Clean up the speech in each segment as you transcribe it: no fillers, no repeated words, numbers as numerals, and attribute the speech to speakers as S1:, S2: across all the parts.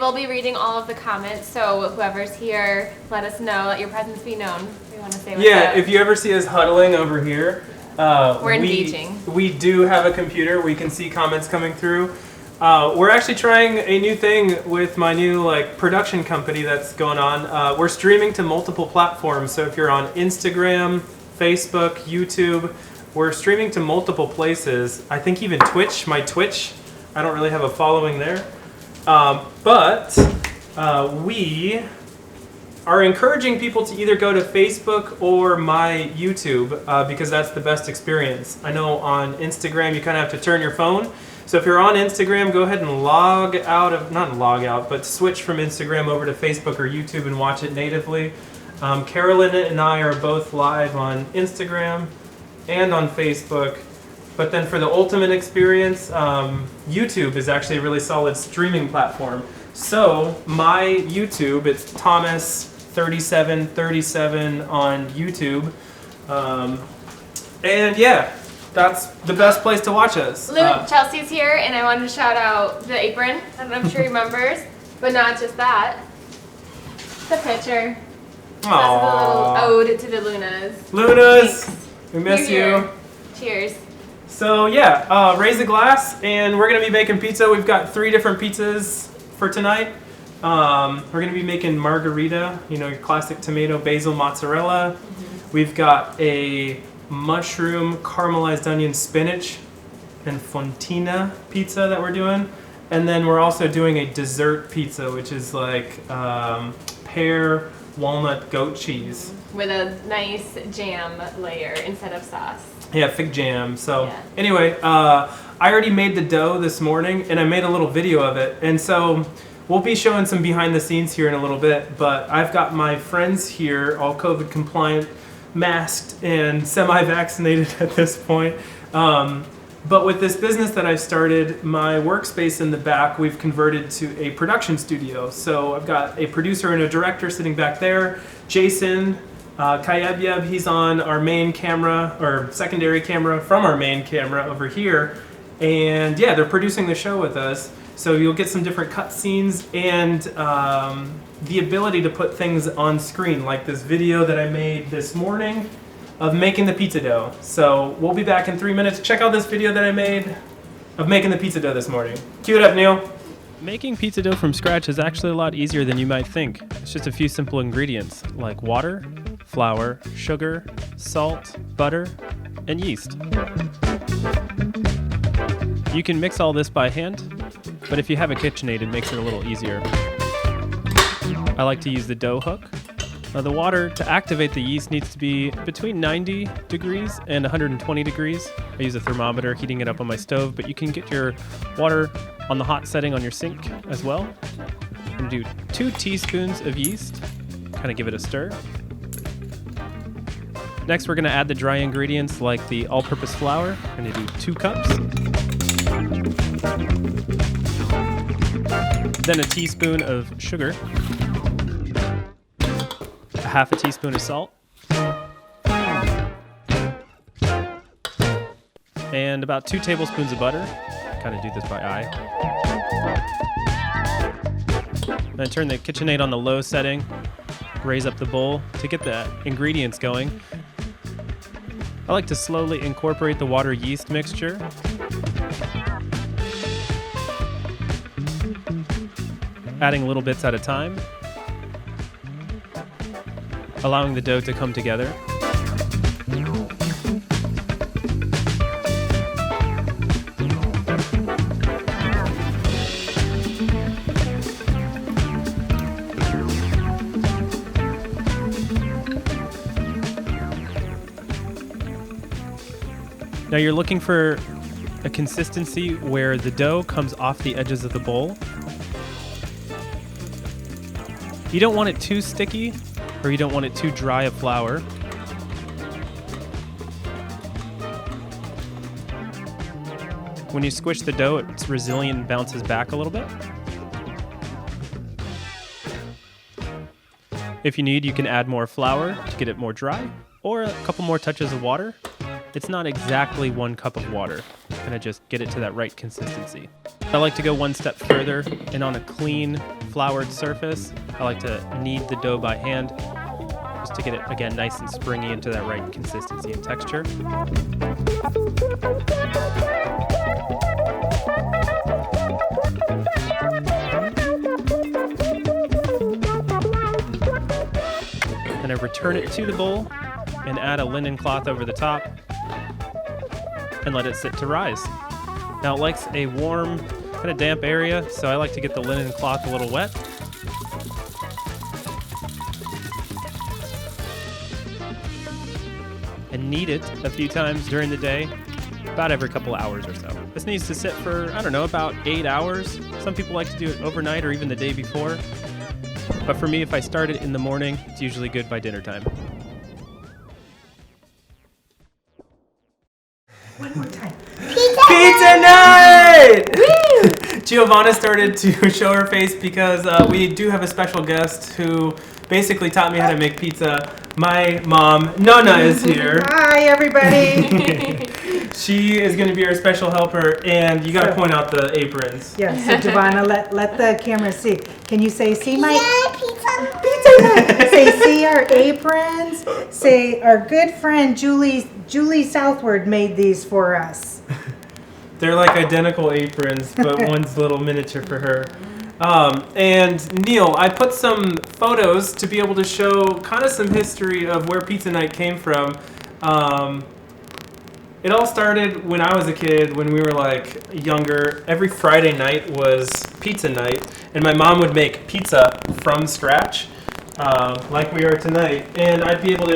S1: will be reading all of the comments, so whoever's here, let us know. Let your presence be known. We want to say what's up.
S2: If you ever see us huddling over here,
S1: we're engaging.
S2: We do have a computer. We can see comments coming through. We're actually trying a new thing with my new production company that's going on. We're streaming to multiple platforms. So if you're on Instagram, Facebook, YouTube, we're streaming to multiple places. I think even Twitch, my Twitch. I don't really have a following there. But we are encouraging people to either go to Facebook or my YouTube because that's the best experience. I know on Instagram you kind of have to turn your phone. So if you're on Instagram, go ahead and switch from Instagram over to Facebook or YouTube and watch it natively. Carolyn and I are both live on Instagram and on Facebook. But then for the ultimate experience, YouTube is actually a really solid streaming platform. So my YouTube, it's Thomas3737 on YouTube. And yeah, that's the best place to watch us.
S1: Chelsea's here, and I wanted to shout out the apron. I don't know if she remembers, but not just that. The picture. That's a little ode to the Lunas.
S2: Lunas,
S1: Thanks.
S2: we miss you.
S1: Cheers.
S2: So yeah, raise a glass, and we're gonna be making pizza. We've got 3 different pizzas for tonight. We're gonna be making margarita, your classic tomato, basil, mozzarella. Mm-hmm. We've got a mushroom, caramelized onion, spinach, and fontina pizza that we're doing. And then we're also doing a dessert pizza, which is pear, walnut, goat cheese.
S1: With a nice jam layer instead of sauce.
S2: Yeah, fig jam. So anyway, I already made the dough this morning, and I made a little video of it. And so we'll be showing some behind the scenes here in a little bit, but I've got my friends here, all COVID compliant, masked and semi-vaccinated at this point. But with this business that I started, my workspace in the back, we've converted to a production studio. So I've got a producer and a director sitting back there. Jason Kayebyeb, he's on our main camera, or secondary camera from our main camera over here. And yeah, they're producing the show with us. So you'll get some different cut scenes and the ability to put things on screen, like this video that I made this morning of making the pizza dough. So we'll be back in 3 minutes. Check out this video that I made of making the pizza dough this morning. Cue it up, Neil. Making pizza dough from scratch is actually a lot easier than you might think. It's just a few simple ingredients like water, flour, sugar, salt, butter, and yeast. You can mix all this by hand, but if you have a KitchenAid, it makes it a little easier. I like to use the dough hook. Now the water to activate the yeast needs to be between 90 degrees and 120 degrees. I use a thermometer heating it up on my stove, but you can get your water on the hot setting on your sink as well. I'm gonna do 2 teaspoons of yeast, kind of give it a stir. Next, we're gonna add the dry ingredients like the all-purpose flour. I'm gonna do 2 cups. Then a teaspoon of sugar. Half a teaspoon of salt. And about 2 tablespoons of butter. Kind of do this by eye. Then turn the KitchenAid on the low setting. Raise up the bowl to get the ingredients going. I like to slowly incorporate the water yeast mixture. Adding little bits at a time. Allowing the dough to come together. Now you're looking for a consistency where the dough comes off the edges of the bowl. You don't want it too sticky, or you don't want it too dry of flour. When you squish the dough, it's resilient and bounces back a little bit. If you need, you can add more flour to get it more dry, or a couple more touches of water. It's not exactly 1 cup of water. Kind of just get it to that right consistency. I like to go one step further, and on a clean floured surface. I like to knead the dough by hand just to get it, again, nice and springy into that right consistency and texture. Then I return it to the bowl and add a linen cloth over the top and let it sit to rise. Now it likes a warm, kind of damp area, so I like to get the linen cloth a little wet. And knead it a few times during the day, about every couple of hours or so. This needs to sit for, I don't know, about 8 hours. Some people like to do it overnight or even the day before. But for me, if I start it in the morning, it's usually good by dinner time.
S3: One more time.
S2: Pizza night! Giovanna started to show her face because we do have a special guest who basically taught me how to make pizza. My mom, Nana, is here.
S3: Hi, everybody.
S2: She is going to be our special helper, and you got to point out the aprons.
S3: Yeah, so Giovanna, let the camera see. Can you say, see my...
S4: Pizza.
S3: Say, see our aprons. Say, our good friend Julie Southward made these for us.
S2: They're like identical aprons, but one's a little miniature for her. And Neil, I put some photos to be able to show kind of some history of where Pizza Night came from. It all started when I was a kid, when we were like younger. Every Friday night was pizza night, and my mom would make pizza from scratch, like we are tonight. And I'd be able to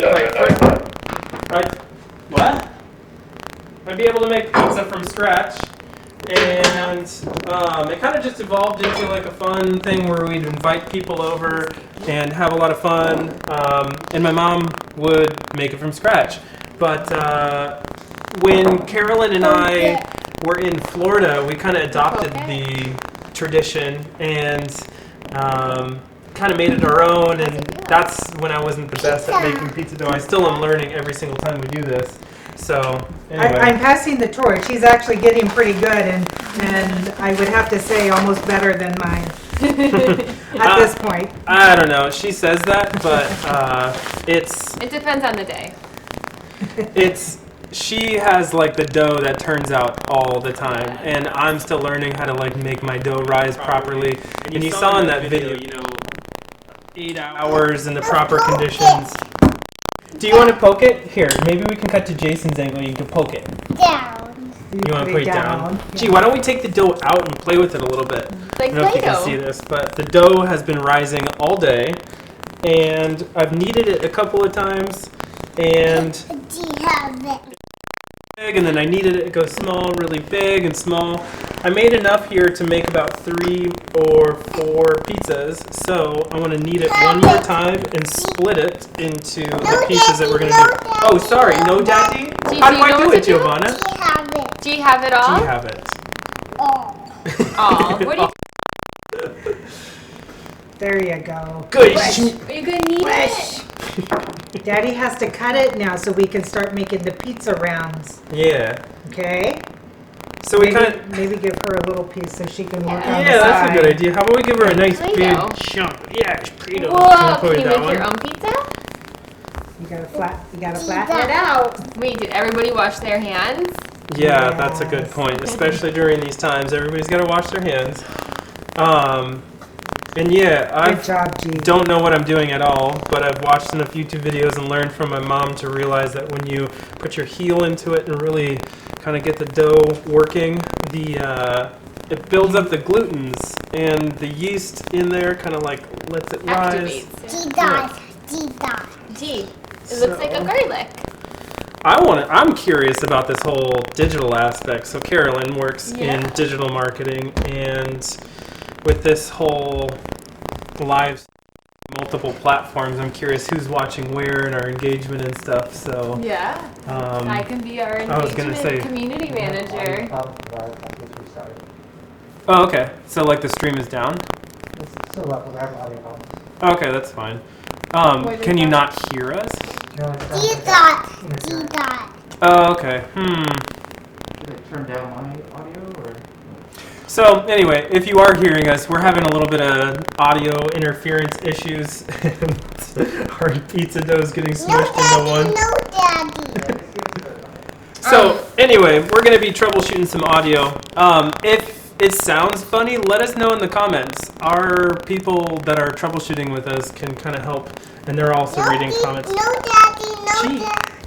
S2: I'd be able to make pizza from scratch, and it kind of just evolved into like a fun thing where we'd invite people over and have a lot of fun. And my mom would make it from scratch, but when Carolyn and I were in Florida, we kind of adopted the tradition and kind of made it our own, and that's when I wasn't the best at making pizza dough. I still am learning every single time we do this. So, anyway.
S3: I'm passing the torch. He's actually getting pretty good, and I would have to say almost better than mine at this point.
S2: I don't know. She says that, but
S1: It depends on the day.
S2: She has like the dough that turns out all the time, and I'm still learning how to like make my dough rise properly. And you saw in that video, 8 hours in the proper conditions. Do you want to poke it? Here, maybe we can cut to Jason's angle. You can poke it.
S4: Down.
S2: You want to put it down? Gee, why don't we take the dough out and play with it a little bit?
S1: Like
S2: I don't know if you can
S1: Play-Doh.
S2: see this, but the dough has been rising all day, and I've kneaded it a couple of times, and
S4: Do you have it?
S2: big, and then I kneaded it go small, really big and small. I made enough here to make about 3 or 4 pizzas, so I want to knead it one more time and split it into the pieces that we're going to do. Oh, sorry, no, Daddy? How do I do it, Giovanna?
S4: Do you have it?
S1: Do you have it all?
S2: Do you have it?
S4: Oh.
S1: Aw, what do you...
S3: There you go.
S2: Good.
S1: Are you gonna need it?
S3: Daddy has to cut it now so we can start making the pizza rounds.
S2: Yeah.
S3: Okay?
S2: So we kind of...
S3: Maybe give her a little piece so she can work on the
S2: Yeah, that's a
S3: side.
S2: good idea. How about we give her a nice
S1: Play-Doh.
S2: big chunk? Yeah, Play-Doh.
S1: Whoa, can you make your own pizza?
S3: You gotta flatten it out.
S1: Wait, did everybody wash their hands?
S2: Yeah, that's a good
S3: Yes.
S2: point. Especially during these times, everybody's got to wash their hands. And yeah, I
S3: Good job, G.
S2: don't know what I'm doing at all, but I've watched enough YouTube videos and learned from my mom to realize that when you put your heel into it and really kind of get the dough working, it builds up the glutens, and the yeast in there kind of like lets it rise.
S1: Activates.
S4: G-dot. G-dot.
S1: Gee, it looks like a garlic.
S2: I'm curious about this whole digital aspect. So Carolyn works in
S1: Yeah.
S2: digital marketing, and with this whole live multiple platforms, I'm curious who's watching where and our engagement and stuff. So
S1: Yeah. I can be our
S2: I was gonna
S1: engagement
S2: say-
S1: community manager.
S2: oh, okay. So like the stream is down.
S5: Still up with our audio problems.
S2: Okay, that's fine.
S1: Wait,
S2: Can you
S1: is
S2: not hear us?
S4: G-dot. G-dot.
S2: Oh, okay.
S5: Did I turn down my audio or?
S2: So anyway, if you are hearing us, we're having a little bit of audio interference issues. And our pizza dough is getting
S4: No,
S2: smushed into one.
S4: Daddy.
S2: So anyway, we're going to be troubleshooting some audio. If it sounds funny, let us know in the comments. Our people that are troubleshooting with us can kind of help, and they're also reading comments.
S4: No, Daddy. No,
S2: Gee.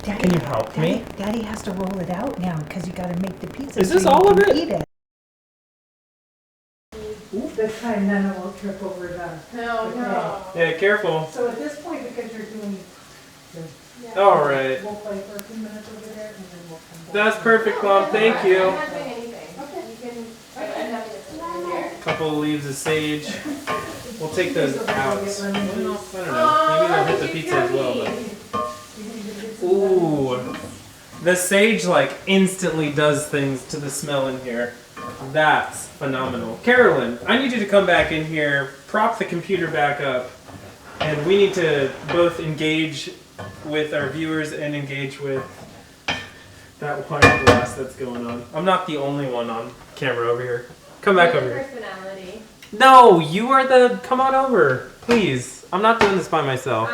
S4: Daddy.
S2: Can you help me?
S3: Daddy has to roll it out now because you got to make the pizza.
S2: Is
S3: so
S2: this
S3: you
S2: all of
S3: can
S2: it?
S3: Eat it. This time then it won't trip over the.
S1: No.
S2: Yeah, careful.
S3: So at this point, because you're doing.
S2: All right.
S3: We'll play for a few minutes over there and then we'll come back.
S2: That's perfect, Mom. Thank
S1: I'm
S2: you.
S1: not doing anything. You can. I'm happy to sit in here.
S2: Couple of leaves of sage. We'll take those
S3: So then
S2: out.
S3: we'll get lemon
S2: Well,
S3: juice.
S2: I don't know. Maybe they'll hit the pizza as well. But. Ooh, the sage like instantly does things to the smell in here. That's phenomenal. Carolyn, I need you to come back in here, prop the computer back up, and we need to both engage with our viewers and engage with that wine glass that's going on. I'm not the only one on camera over here. Come back over here.
S1: Personality.
S2: No, you are the. Come on over, please. I'm not doing this by myself.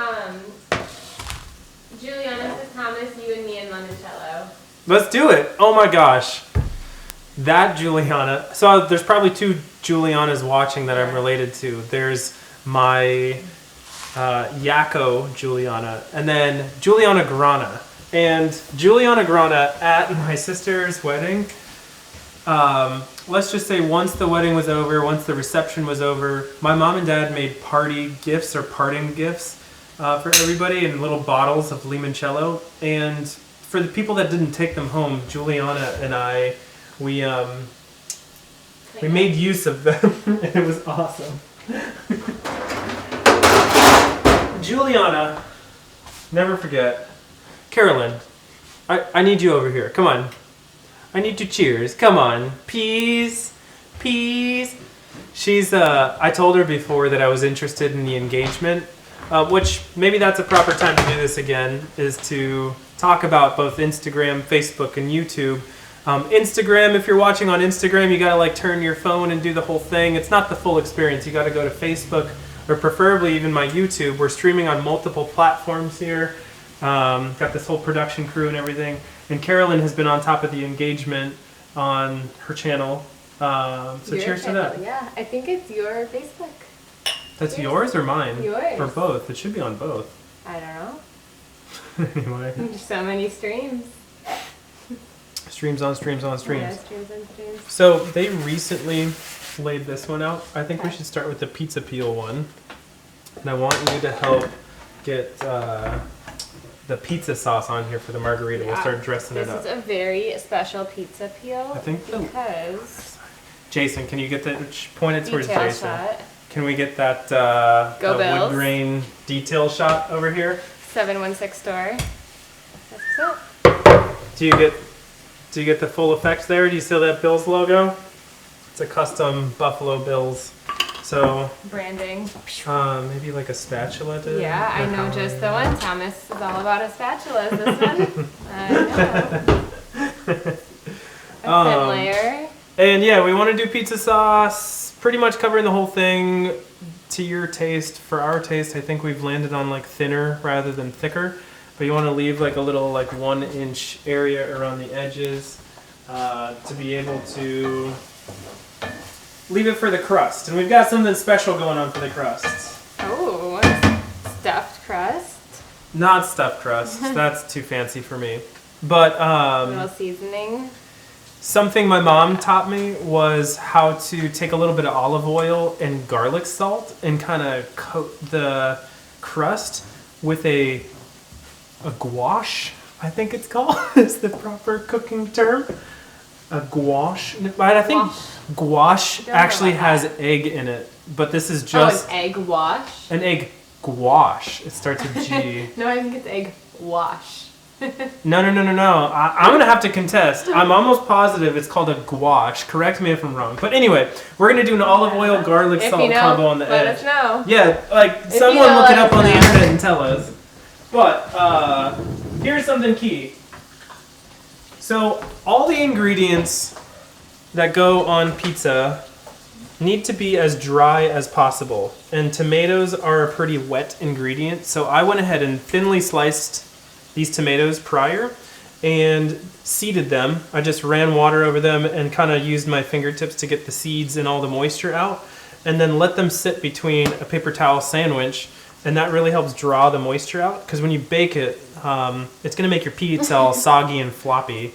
S1: Juliana says Thomas, you and me and limoncello.
S2: Let's do it. Oh my gosh. That Juliana. So there's probably two Julianas watching that I'm related to. There's my Yakko Juliana and then Juliana Grana. And Juliana Grana at my sister's wedding, let's just say once the wedding was over, once the reception was over, my mom and dad made party gifts or parting gifts for everybody in little bottles of limoncello. And for the people that didn't take them home, Juliana and I, we made use of them, and it was awesome. Juliana, never forget. Carolyn, I need you over here. Come on. I need you cheers. Come on. Peas. Peas. She's, I told her before that I was interested in the engagement, which maybe that's a proper time to do this again, is to talk about both Instagram, Facebook, and YouTube. Instagram, if you're watching on Instagram, you gotta like turn your phone and do the whole thing. It's not the full experience. You gotta go to Facebook, or preferably even my YouTube. We're streaming on multiple platforms here. Got this whole production crew and everything. And Carolyn has been on top of the engagement on her channel. So
S1: Your
S2: cheers to
S1: channel,
S2: that.
S1: Yeah, I think it's your Facebook.
S2: That's yours or mine?
S1: Yours.
S2: Or both? It should be on both.
S1: I don't know.
S2: Anyway.
S1: There's so many streams.
S2: Streams on streams on streams.
S1: Yeah, streams and streams.
S2: So they recently laid this one out. I think we should start with the pizza peel one. And I want you to help get the pizza sauce on here for the margarita. We'll start dressing it up.
S1: This is a very special pizza peel
S2: I think the-
S1: because
S2: Jason, can you get that? Point it towards
S1: detail
S2: Jason.
S1: shot.
S2: Can we get that
S1: Go
S2: wood
S1: Bills.
S2: grain detail shot over here?
S1: 716 store. That's what's up.
S2: Do you get the full effect there? Do you see that Bills logo? It's a custom Buffalo Bills. So
S1: Branding.
S2: maybe like a spatula to
S1: Yeah, I know just the one. Thomas is all about a spatula. Is this one? I know. A thin layer.
S2: And yeah, we want to do pizza sauce, pretty much covering the whole thing to your taste. For our taste, I think we've landed on like thinner rather than thicker. But you want to leave like a little like 1 inch area around the edges to be able to leave it for the crust. And we've got something special going on for the crust.
S1: Oh, stuffed crust.
S2: Not stuffed crust. That's too fancy for me. But
S1: A little seasoning.
S2: something my mom taught me was how to take a little bit of olive oil and garlic salt and kind of coat the crust with a gouache, I think it's called, is the proper cooking term. A gouache. But I think gouache
S1: Don't know
S2: actually
S1: about
S2: has
S1: that.
S2: egg in it. But this is just
S1: an egg wash.
S2: an egg gouache. It starts with G.
S1: No, I think it's egg wash.
S2: No. I'm going to have to contest. I'm almost positive it's called a gouache. Correct me if I'm wrong. But anyway, we're going to do an olive oil garlic
S1: If
S2: salt
S1: you know,
S2: combo on the
S1: let
S2: edge.
S1: us know.
S2: Yeah, like
S1: you
S2: someone
S1: know,
S2: look it
S1: let
S2: up
S1: us
S2: on the
S1: know.
S2: internet and tell us. But here's something key. So all the ingredients that go on pizza need to be as dry as possible. And tomatoes are a pretty wet ingredient, so I went ahead and thinly sliced these tomatoes prior and seeded them. I just ran water over them and kind of used my fingertips to get the seeds and all the moisture out, and then let them sit between a paper towel sandwich, and that really helps draw the moisture out, because when you bake it, it's going to make your pizza all soggy and floppy.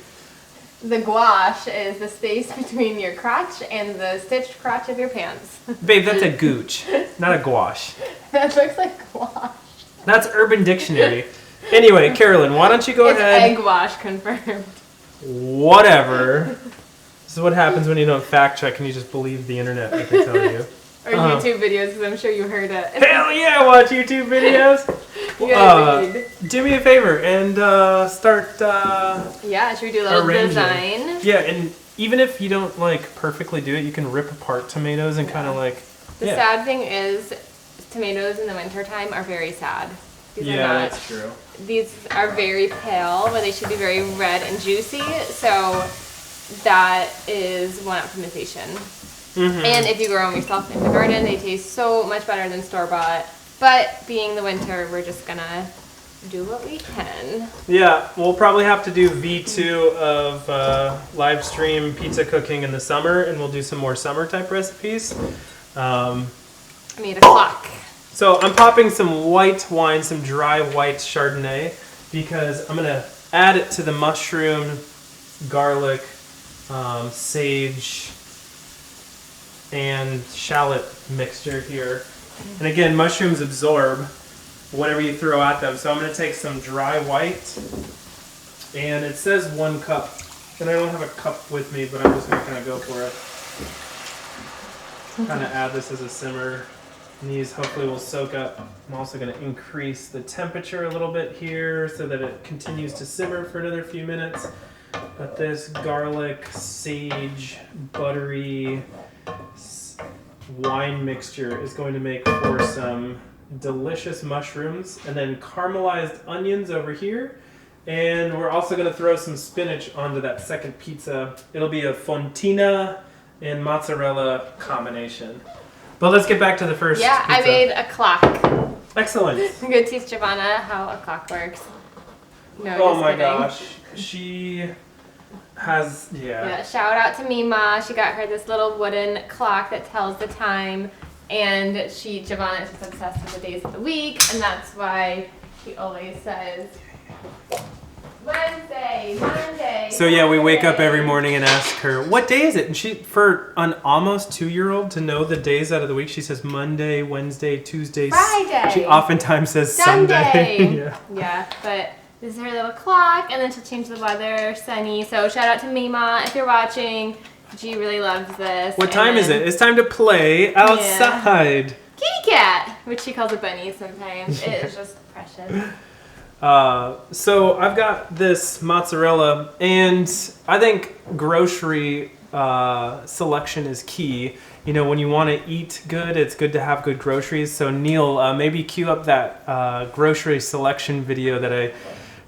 S1: The gouache is the space between your crotch and the stitched crotch of your pants.
S2: Babe, that's a gooch, not a gouache.
S1: That looks like gouache.
S2: That's Urban Dictionary. Anyway, Carolyn, why don't you go ahead?
S1: Egg wash confirmed.
S2: Whatever. This is what happens when you don't fact check and you just believe the internet, I can tell you.
S1: Or YouTube videos, because I'm sure you heard it.
S2: Hell yeah, I watch YouTube videos.
S1: You gotta read.
S2: Do me a favor and start
S1: Yeah, should we do a little
S2: arranging.
S1: design?
S2: Yeah, and even if you don't like perfectly do it, you can rip apart tomatoes and kind of like.
S1: The sad thing is, tomatoes in the wintertime are very sad. These are not,
S2: that's true.
S1: These are very pale, but they should be very red and juicy. So that is one optimization. Mm-hmm. And if you grow them yourself in the garden, they taste so much better than store-bought. But being the winter, we're just gonna do what we can.
S2: Yeah, we'll probably have to do V2 of live stream pizza cooking in the summer, and we'll do some more summer type recipes.
S1: I made a clock.
S2: So I'm popping some white wine, some dry white Chardonnay, because I'm gonna add it to the mushroom, garlic, sage, and shallot mixture here. And again, mushrooms absorb whatever you throw at them. So I'm going to take some dry white, and it says 1 cup. And I don't have a cup with me, but I'm just going to kind of go for it. Kind of add this as a simmer. And these hopefully will soak up. I'm also going to increase the temperature a little bit here so that it continues to simmer for another few minutes. But this garlic, sage, buttery wine mixture is going to make for some delicious mushrooms, and then caramelized onions over here. And we're also going to throw some spinach onto that second pizza. It'll be a fontina and mozzarella combination. But let's get back to the first pizza.
S1: I made a clock.
S2: Excellent.
S1: I'm going to teach Giovanna how a clock works. No,
S2: Oh
S1: just
S2: my
S1: kidding.
S2: gosh. She has,
S1: Yeah, shout out to Mima. She got her this little wooden clock that tells the time, and Giovanna is just obsessed with the days of the week, and that's why she always says Wednesday, Monday.
S2: So yeah, we wake up every morning and ask her, what day is it? And she, for an almost 2-year-old to know the days out of the week, she says Monday, Wednesday, Tuesday,
S1: Friday.
S2: She oftentimes says Sunday.
S1: Yeah, but this is her little clock, and then she'll change the weather, sunny. So shout out to Mima if you're watching. G really loves this.
S2: What time is it? It's time to play outside.
S1: Kitty cat, which she calls a bunny sometimes. It is just precious.
S2: So I've got this mozzarella, and I think grocery selection is key. You know, when you want to eat good, it's good to have good groceries. So Neil, maybe cue up that grocery selection video that I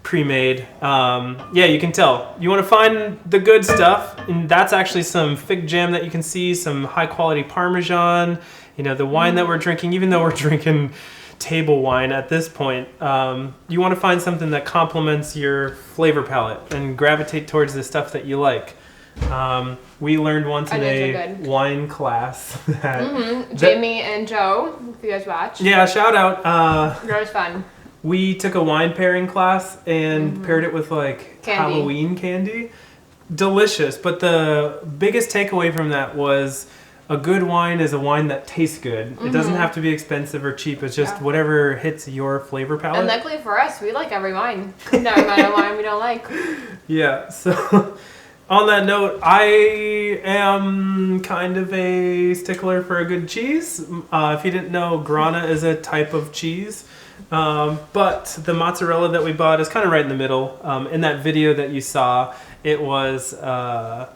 S2: pre-made. Yeah, you can tell. You want to find the good stuff, and that's actually some fig jam that you can see, some high quality Parmesan, you know, the wine that we're drinking, even though we're drinking table wine at this point, you want to find something that complements your flavor palette and gravitate towards the stuff that you like. We learned once in a wine class that
S1: Jamie and Joe, if you guys watch.
S2: Yeah, shout out.
S1: That was fun.
S2: We took a wine pairing class and paired it with like Halloween candy. Delicious, but the biggest takeaway from that was a good wine is a wine that tastes good. It doesn't have to be expensive or cheap. It's just whatever hits your flavor palate.
S1: And luckily for us, we like every wine. No matter wine we don't like.
S2: Yeah, so on that note, I am kind of a stickler for a good cheese. If you didn't know, Grana is a type of cheese. But the mozzarella that we bought is kind of right in the middle. In that video that you saw, it was a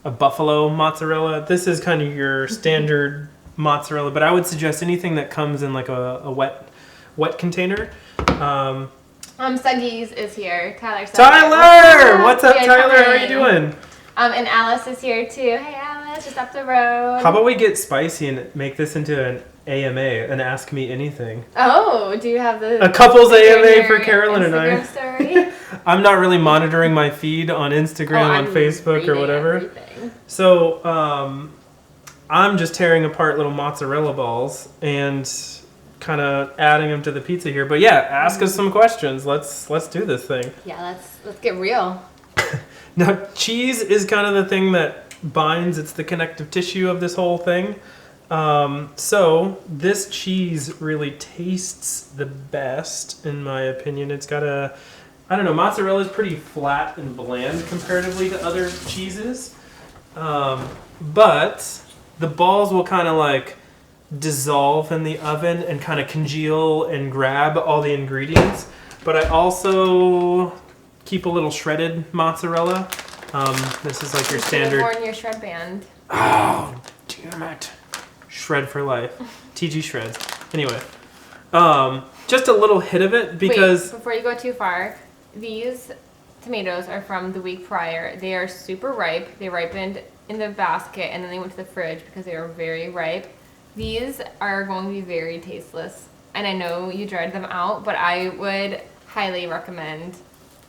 S2: buffalo mozzarella. This is kind of your standard mozzarella, but I would suggest anything that comes in like a wet container.
S1: Suggies is here. Tyler.
S2: Tyler! What's up, Tyler? How are you doing?
S1: And Alice is here too. Hey Alice, just up the road.
S2: How about we get spicy and make this into an AMA, an Ask Me Anything?
S1: Oh, do you have the...
S2: A couple's
S1: picture in
S2: AMA
S1: your
S2: for Carolyn and I.
S1: Instagram story?
S2: I'm not really monitoring my feed on Instagram, on Facebook, or whatever.
S1: Everything.
S2: So, I'm just tearing apart little mozzarella balls and kind of adding them to the pizza here. But yeah, ask us some questions. Let's do this thing.
S1: Yeah, let's get real.
S2: Now, cheese is kind of the thing that binds. It's the connective tissue of this whole thing. So this cheese really tastes the best, in my opinion. It's got I don't know, mozzarella is pretty flat and bland comparatively to other cheeses. But the balls will kind of like dissolve in the oven and kind of congeal and grab all the ingredients. But I also keep a little shredded mozzarella. This is like your standard.
S1: More in your shred band.
S2: Oh, damn it. Shred for life. TG shreds. Anyway, just a little hit of it because...
S1: Wait, before you go too far, these tomatoes are from the week prior. They are super ripe. They ripened in the basket and then they went to the fridge because they were very ripe. These are going to be very tasteless. And I know you dried them out, but I would highly recommend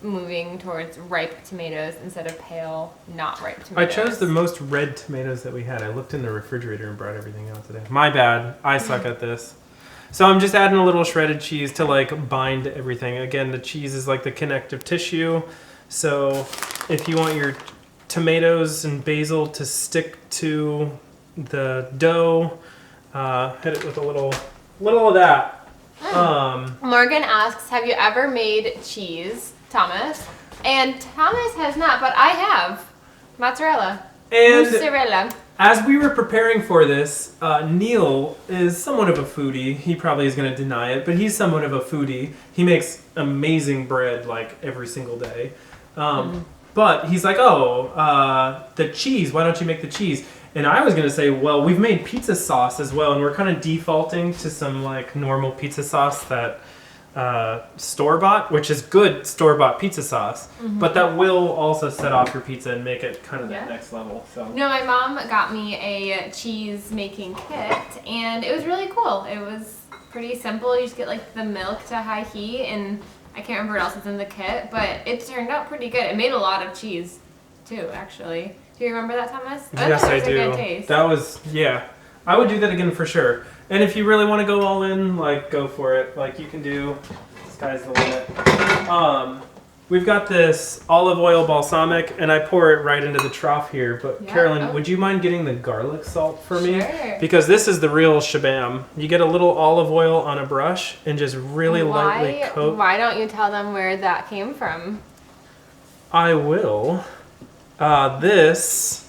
S1: moving towards ripe tomatoes instead of pale, not ripe tomatoes.
S2: I chose the most red tomatoes that we had. I looked in the refrigerator and brought everything out today. My bad. I suck at this. So I'm just adding a little shredded cheese to like bind everything. Again, the cheese is like the connective tissue. So if you want your tomatoes and basil to stick to the dough, hit it with a little of that.
S1: Morgan asks, have you ever made cheese, Thomas? And Thomas has not, but I have. Mozzarella.
S2: And
S1: mozzarella.
S2: as we were preparing for this, Neil is somewhat of a foodie. He probably is going to deny it, but he's somewhat of a foodie. He makes amazing bread like every single day. But he's like, the cheese, why don't you make the cheese? And I was going to say, well, we've made pizza sauce as well, and we're kind of defaulting to some like normal pizza sauce that store-bought, which is good store-bought pizza sauce, but that will also set off your pizza and make it kind of that next level. So
S1: No, my mom got me a cheese making kit, and it was really cool. It was pretty simple. You just get like the milk to high heat, and I can't remember what else was in the kit, but it turned out pretty good. It made a lot of cheese too, actually. Do you remember that, Thomas?
S2: yes, I do.
S1: Good taste.
S2: That was, yeah. I would do that again for sure. And if you really want to go all in, like, go for it. Like, you can do, sky's the limit. We've got this olive oil balsamic, and I pour it right into the trough here. But Carolyn, would you mind getting the garlic salt for me?
S1: Sure.
S2: Because this is the real shabam. You get a little olive oil on a brush and just really lightly coat.
S1: Why don't you tell them where that came from?
S2: I will. This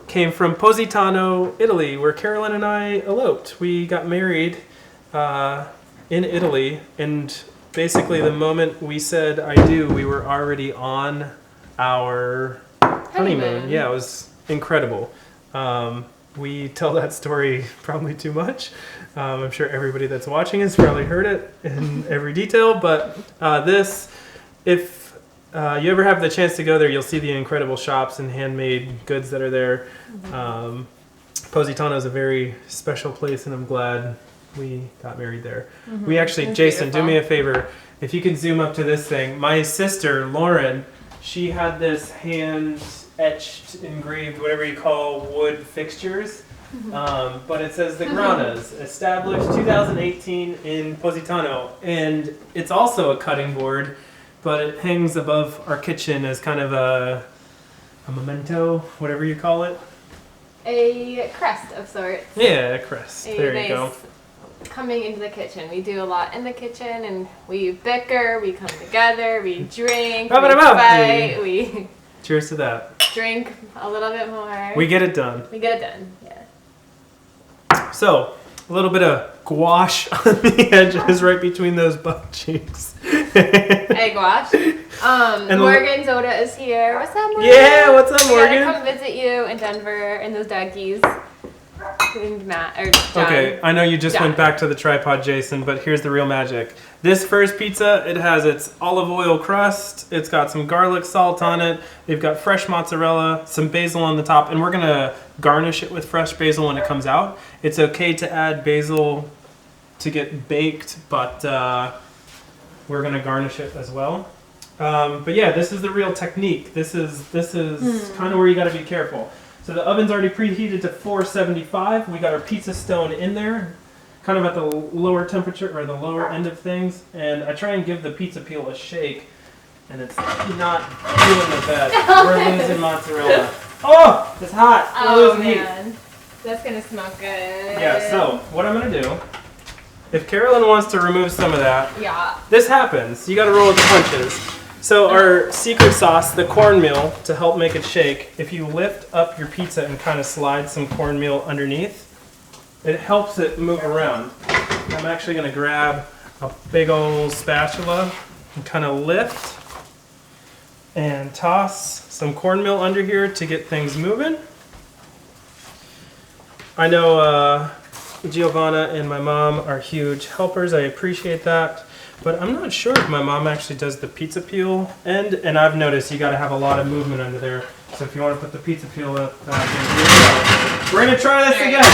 S2: came from Positano, Italy, where Carolyn and I eloped. We got married in Italy, and basically the moment we said I do, we were already on our honeymoon. Yeah, it was incredible. We tell that story probably too much. I'm sure everybody that's watching has probably heard it in every detail, but if you ever have the chance to go there, you'll see the incredible shops and handmade goods that are there. Positano is a very special place, and I'm glad we got married there. We actually, Jason, do me a favor. If you can zoom up to this thing. My sister, Lauren, she had this hand-etched, engraved, whatever you call wood fixtures. But it says the Granas, established 2018 in Positano. And it's also a cutting board, but it hangs above our kitchen as kind of a memento, whatever you call it.
S1: A crest of sorts.
S2: Yeah, a crest. There you go.
S1: Coming into the kitchen. We do a lot in the kitchen, and we bicker, we come together, we drink, we fight, we...
S2: Cheers to that.
S1: Drink a little bit more.
S2: We get it done.
S1: We get it done, yeah.
S2: So, a little bit of gouache on the edges right between those butt cheeks.
S1: Hey, gouache. Morgan Zoda is here. What's up, Morgan?
S2: Yeah, what's up, Morgan?
S1: We gotta come visit you in Denver in those doggies. and Matt or John.
S2: Okay, I know you just
S1: John.
S2: went back to the tripod, Jason, but here's the real magic. This first pizza, it has its olive oil crust. It's got some garlic salt on it. They've got fresh mozzarella, some basil on the top, and we're gonna garnish it with fresh basil when it comes out. It's okay to add basil to get baked, but we're gonna garnish it as well. But yeah, this is the real technique. This is kind of where you gotta be careful. So the oven's already preheated to 475. We got our pizza stone in there, kind of at the lower temperature or the lower end of things. And I try and give the pizza peel a shake, and it's not doing the best. We're losing mozzarella. Oh, it's hot. We're losing heat.
S1: Man. That's gonna smell good.
S2: Yeah, so what I'm gonna do, if Carolyn wants to remove some of that,
S1: Yeah.
S2: this happens. You gotta roll with the punches. So our secret sauce, the cornmeal, to help make it shake, if you lift up your pizza and kind of slide some cornmeal underneath, it helps it move around. I'm actually gonna grab a big old spatula and kind of lift and toss some cornmeal under here to get things moving. I know Giovanna and my mom are huge helpers. I appreciate that. But I'm not sure if my mom actually does the pizza peel end, and I've noticed you got to have a lot of movement under there. So if you want to put the pizza peel up, we're gonna try this again.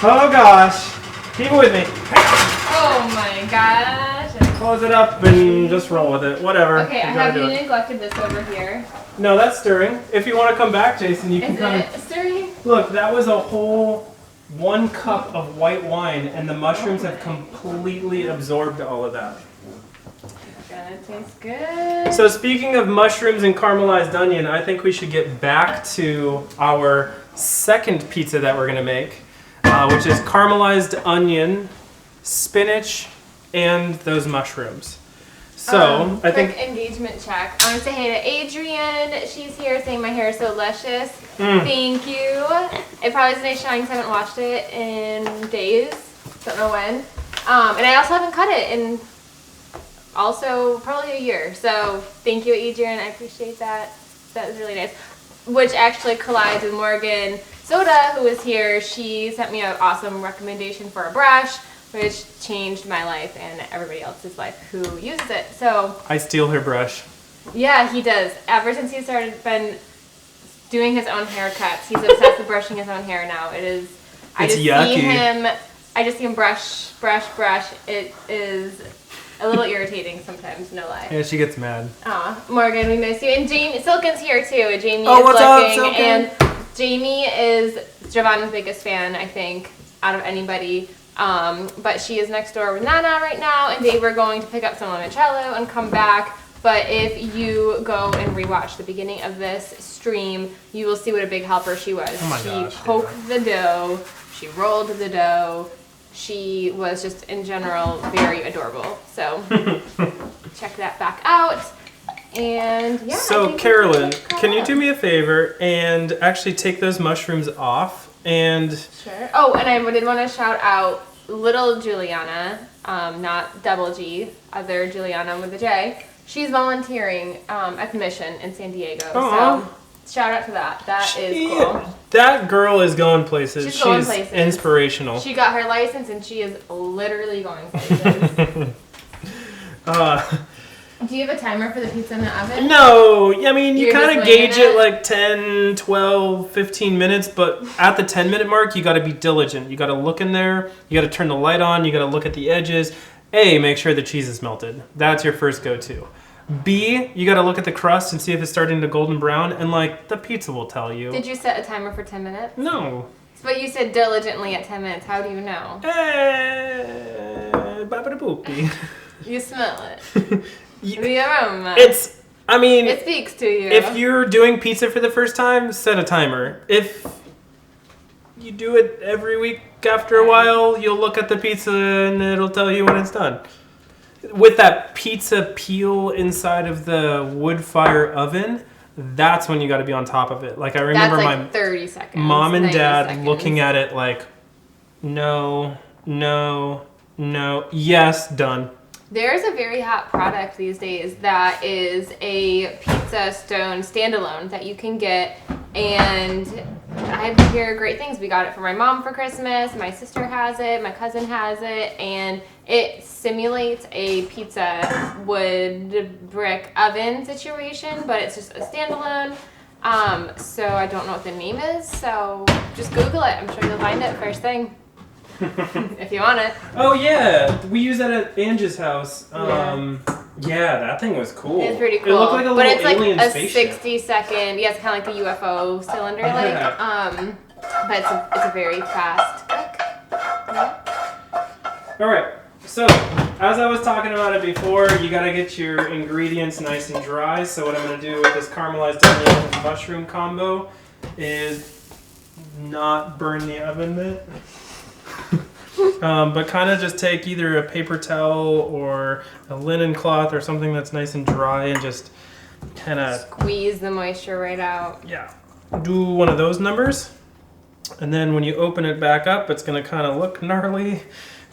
S2: Oh gosh, keep it with me.
S1: Oh my gosh.
S2: Close it up and just roll with it. Whatever.
S1: Okay, I have you neglected this over here.
S2: No, that's stirring. If you want to come back, Jason, you can
S1: Is
S2: kind
S1: it stirring?
S2: Look, that was a whole 1 cup of white wine, and the mushrooms have completely absorbed all of that.
S1: It's gonna taste good.
S2: So speaking of mushrooms and caramelized onion, I think we should get back to our second pizza that we're gonna make, which is caramelized onion, spinach, and those mushrooms. So I think
S1: quick engagement check. I want to say hey to Adrian. She's here saying my hair is so luscious. Thank you. It probably is nice shine because I haven't washed it in days. Don't know when. And I also haven't cut it in also probably a year. So thank you, Adrian. I appreciate that. That was really nice. Which actually collides with Morgan Soda, who is here. She sent me an awesome recommendation for a brush, which changed my life and everybody else's life who uses it. So
S2: I steal her brush.
S1: yeah, he does. Ever since he been doing his own haircuts, he's obsessed with brushing his own hair now.
S2: It's yucky.
S1: I just see him brush. It is a little irritating sometimes, no lie.
S2: Yeah, she gets mad.
S1: Aw, Morgan, we miss you. And Jamie, Silken's here too. Jamie
S2: Oh,
S1: is
S2: what's up,
S1: looking,
S2: Silken?
S1: and Jamie is Giovanna's biggest fan, I think, out of anybody. But she is next door with Nana right now, and they were going to pick up some limoncello and come back. But if you go and rewatch the beginning of this stream, you will see what a big helper she was.
S2: Oh my
S1: She
S2: gosh,
S1: poked the dough, she rolled the dough. She was just in general very adorable. So check that back out. And yeah.
S2: So Carolyn, can you do me a favor and actually take those mushrooms off? And
S1: Sure. Oh, and I did want to shout out little Juliana, not double G, other Juliana with a J. She's volunteering at the mission in San Diego.
S2: Aw.
S1: So shout out to that. That is cool.
S2: That girl is going places.
S1: She's going places.
S2: Inspirational.
S1: She got her license and she is literally going places. Do you have a timer for the pizza in the oven?
S2: No, I mean, you
S1: You're
S2: kind
S1: just
S2: of
S1: winging
S2: gauge
S1: it?
S2: it like 10, 12, 15 minutes, but at the 10-minute mark, you got to be diligent. You got to look in there, you got to turn the light on, you got to look at the edges. A, make sure the cheese is melted. That's your first go-to. B, you got to look at the crust and see if it's starting to golden brown, and like, the pizza will tell you.
S1: Did you set a timer for 10 minutes?
S2: No.
S1: But you said diligently at 10 minutes. How do you know?
S2: Babidi-boopy.
S1: You smell it. The aroma.
S2: It
S1: speaks to you.
S2: If you're doing pizza for the first time, set a timer. If you do it every week after a while, you'll look at the pizza and it'll tell you when it's done. With that pizza peel inside of the wood fire oven, that's when you got to be on top of it. Like I remember
S1: That's like
S2: my
S1: 30 seconds.
S2: mom and
S1: 90
S2: dad
S1: seconds.
S2: looking at it like, no, yes, done.
S1: There's a very hot product these days that is a pizza stone standalone that you can get And I hear great things. We got it for my mom for Christmas. My sister has it. My cousin has it. And it simulates a pizza wood brick oven situation, but it's just a standalone. So I don't know what the name is. So just Google it. I'm sure you'll find it first thing. If you want it.
S2: Oh we use that at Angie's house. Yeah, that thing was cool.
S1: It's pretty cool.
S2: It looked like a little alien
S1: like a
S2: spaceship.
S1: 60-second. Yeah, it's kind of like a UFO cylinder, but it's a very fast cook. Yeah.
S2: All right. So, as I was talking about it before, you gotta get your ingredients nice and dry. So what I'm gonna do with this caramelized onion and mushroom combo is not burn the oven mitt. But kind of just take either a paper towel or a linen cloth or something that's nice and dry and just kind of
S1: squeeze the moisture right out.
S2: Yeah. Do one of those numbers. And then when you open it back up, it's going to kind of look gnarly.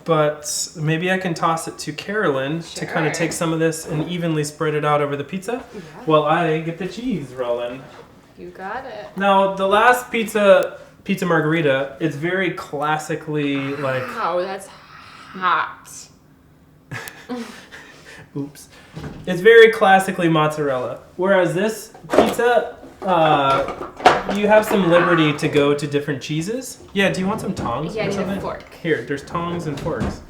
S2: But maybe I can toss it to Carolyn to kind of take some of this and evenly spread it out over the pizza while I get the cheese rolling.
S1: You got it.
S2: Now, the last pizza margherita, it's very classically like...
S1: Wow, that's hot.
S2: Oops. It's very classically mozzarella. Whereas this pizza, you have some liberty to go to different cheeses. Yeah, do you want some tongs?
S1: Yeah, I
S2: or
S1: need
S2: something?
S1: a fork.
S2: Here, there's tongs and forks.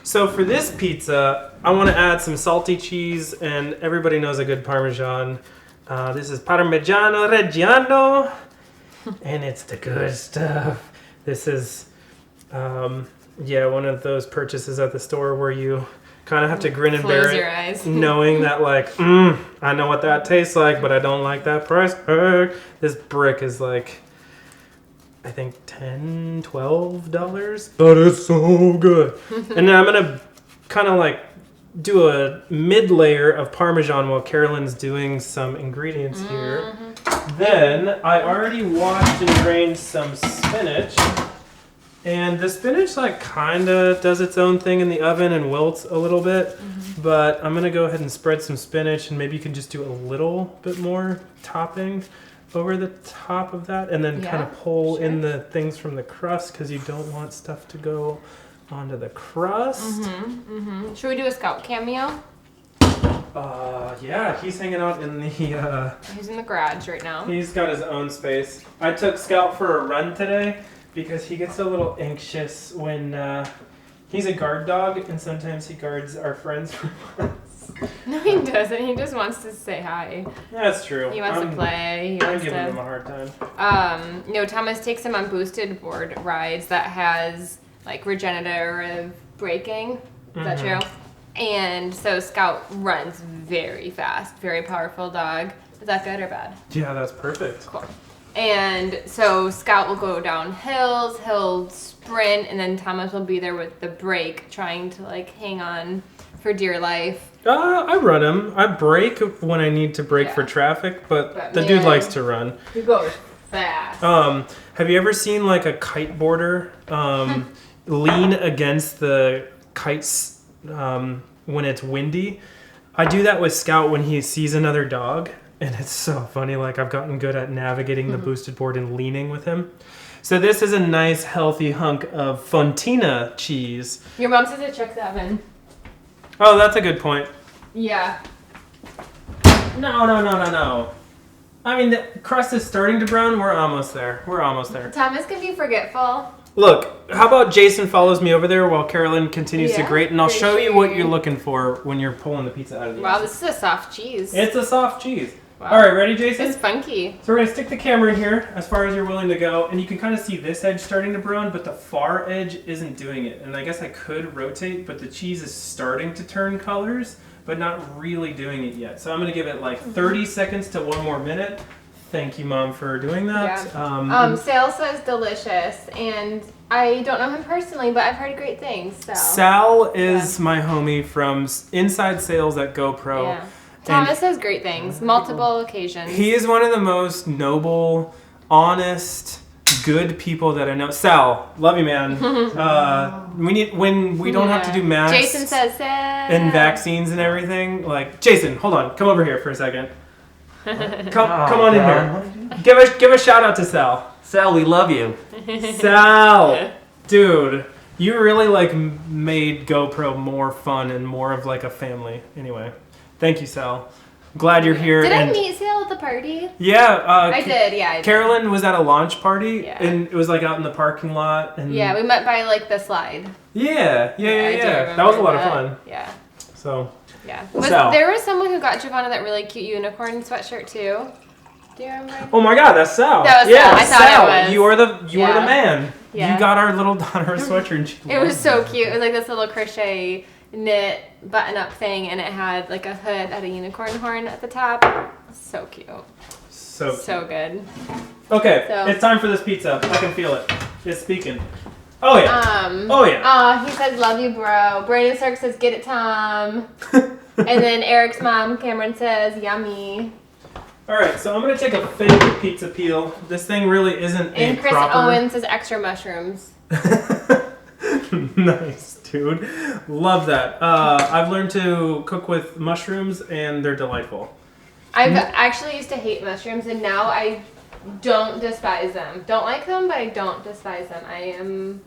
S2: So for this pizza, I want to add some salty cheese, and everybody knows a good Parmesan. This is Parmigiano Reggiano, and it's the good stuff. This is, one of those purchases at the store where you kind of have to grin and bear
S1: Close
S2: it,
S1: your eyes.
S2: knowing that I know what that tastes like, but I don't like that price tag. This brick is like, I think $10, $12, but it's so good. And then I'm gonna kind of like do a mid layer of Parmesan while Carolyn's doing some ingredients here. Then I already washed and drained some spinach. And the spinach kind of does its own thing in the oven and wilts a little bit. But I'm going to go ahead and spread some spinach, and maybe you can just do a little bit more topping over the top of that. And then kind of pull in the things from the crust because you don't want stuff to go onto the crust.
S1: Should we do a Scout cameo?
S2: Yeah, he's hanging out in the...
S1: He's in the garage right now.
S2: He's got his own space. I took Scout for a run today because he gets a little anxious when he's a guard dog, and sometimes he guards our friends for us.
S1: No, he doesn't. He just wants to say hi.
S2: That's true.
S1: He wants to play.
S2: I'm giving him a hard time.
S1: Thomas takes him on boosted board rides that has regenerative braking. Is that true? And so Scout runs very fast, very powerful dog. Is that good or bad?
S2: Yeah, that's perfect.
S1: Cool. And so Scout will go down hills, he'll sprint, and then Thomas will be there with the brake, trying to hang on for dear life.
S2: I run him. I brake when I need to brake for traffic, but the dude likes to run.
S1: He goes fast.
S2: Have you ever seen a kiteboarder lean against the kites when it's windy? I do that with Scout when he sees another dog. And it's so funny, I've gotten good at navigating the boosted board and leaning with him. So this is a nice, healthy hunk of Fontina cheese.
S1: Your mom says it checks the oven.
S2: Oh, that's a good point.
S1: Yeah.
S2: No. I mean, the crust is starting to brown. We're almost there.
S1: Thomas can be forgetful.
S2: Look, how about Jason follows me over there while Carolyn continues to grate, and I'll show you what you're looking for when you're pulling the pizza out of the oven.
S1: Wow, this is a soft cheese.
S2: It's a soft cheese.
S1: Wow.
S2: All right, ready, Jason?
S1: It's funky.
S2: So we're going to stick the camera in here as far as you're willing to go, and you can kind of see this edge starting to brown, but the far edge isn't doing it. And I guess I could rotate, but the cheese is starting to turn colors, but not really doing it yet. So I'm going to give it 30 seconds to 1 more minute. Thank you, Mom, for doing that.
S1: Yeah. Sal says delicious, and I don't know him personally, but I've heard great things. So.
S2: Sal is my homie from inside sales at GoPro.
S1: Yeah. Thomas says great things, multiple occasions.
S2: He is one of the most noble, honest, good people that I know. Sal, love you, man. When we don't have to do masks.
S1: Jason says
S2: and vaccines and everything. Jason, hold on, come over here for a second. Come on in here. Give a shout out to Sal.
S6: Sal, we love you.
S2: Sal, dude, you really like made GoPro more fun and more of like a family. Anyway, thank you, Sal. Glad you're here.
S1: Did I meet Sal at the party?
S2: Yeah,
S1: I did. Yeah, I did.
S2: Carolyn was at a launch party,
S1: Yeah.
S2: and it was like out in the parking lot. And
S1: Yeah, we met by like the slide.
S2: Yeah.
S1: I do
S2: That was a lot of
S1: remember
S2: fun.
S1: Yeah.
S2: So.
S1: Yeah.
S2: Sal.
S1: There was someone who got Giovanna that really cute unicorn sweatshirt too. Do you remember?
S2: Oh my God, that's Sal.
S1: That was Sal. I thought
S2: Sal,
S1: it was.
S2: you are the man.
S1: Yeah.
S2: You got our little daughter a sweatshirt. And she
S1: It was so
S2: loved
S1: cute. It was like this little crochet knit button-up thing, and it had like a hood that had a unicorn horn at the top. So cute. So good.
S2: Okay,
S1: So-
S2: it's time for this pizza. I can feel it. It's speaking. Oh yeah.
S1: Oh
S2: yeah.
S1: He says, "Love you, bro." Brandon Stark says, "Get it, Tom." And then Eric's mom, Cameron, says, "Yummy."
S2: All right, so I'm gonna take a fake pizza peel. This thing really isn't
S1: And
S2: a
S1: Chris
S2: proper.
S1: Owen says, "Extra mushrooms."
S2: Nice, dude. Love that. I've learned to cook with mushrooms, and they're delightful.
S1: I've actually used to hate mushrooms, and now I don't despise them. Don't like them, but I don't despise them.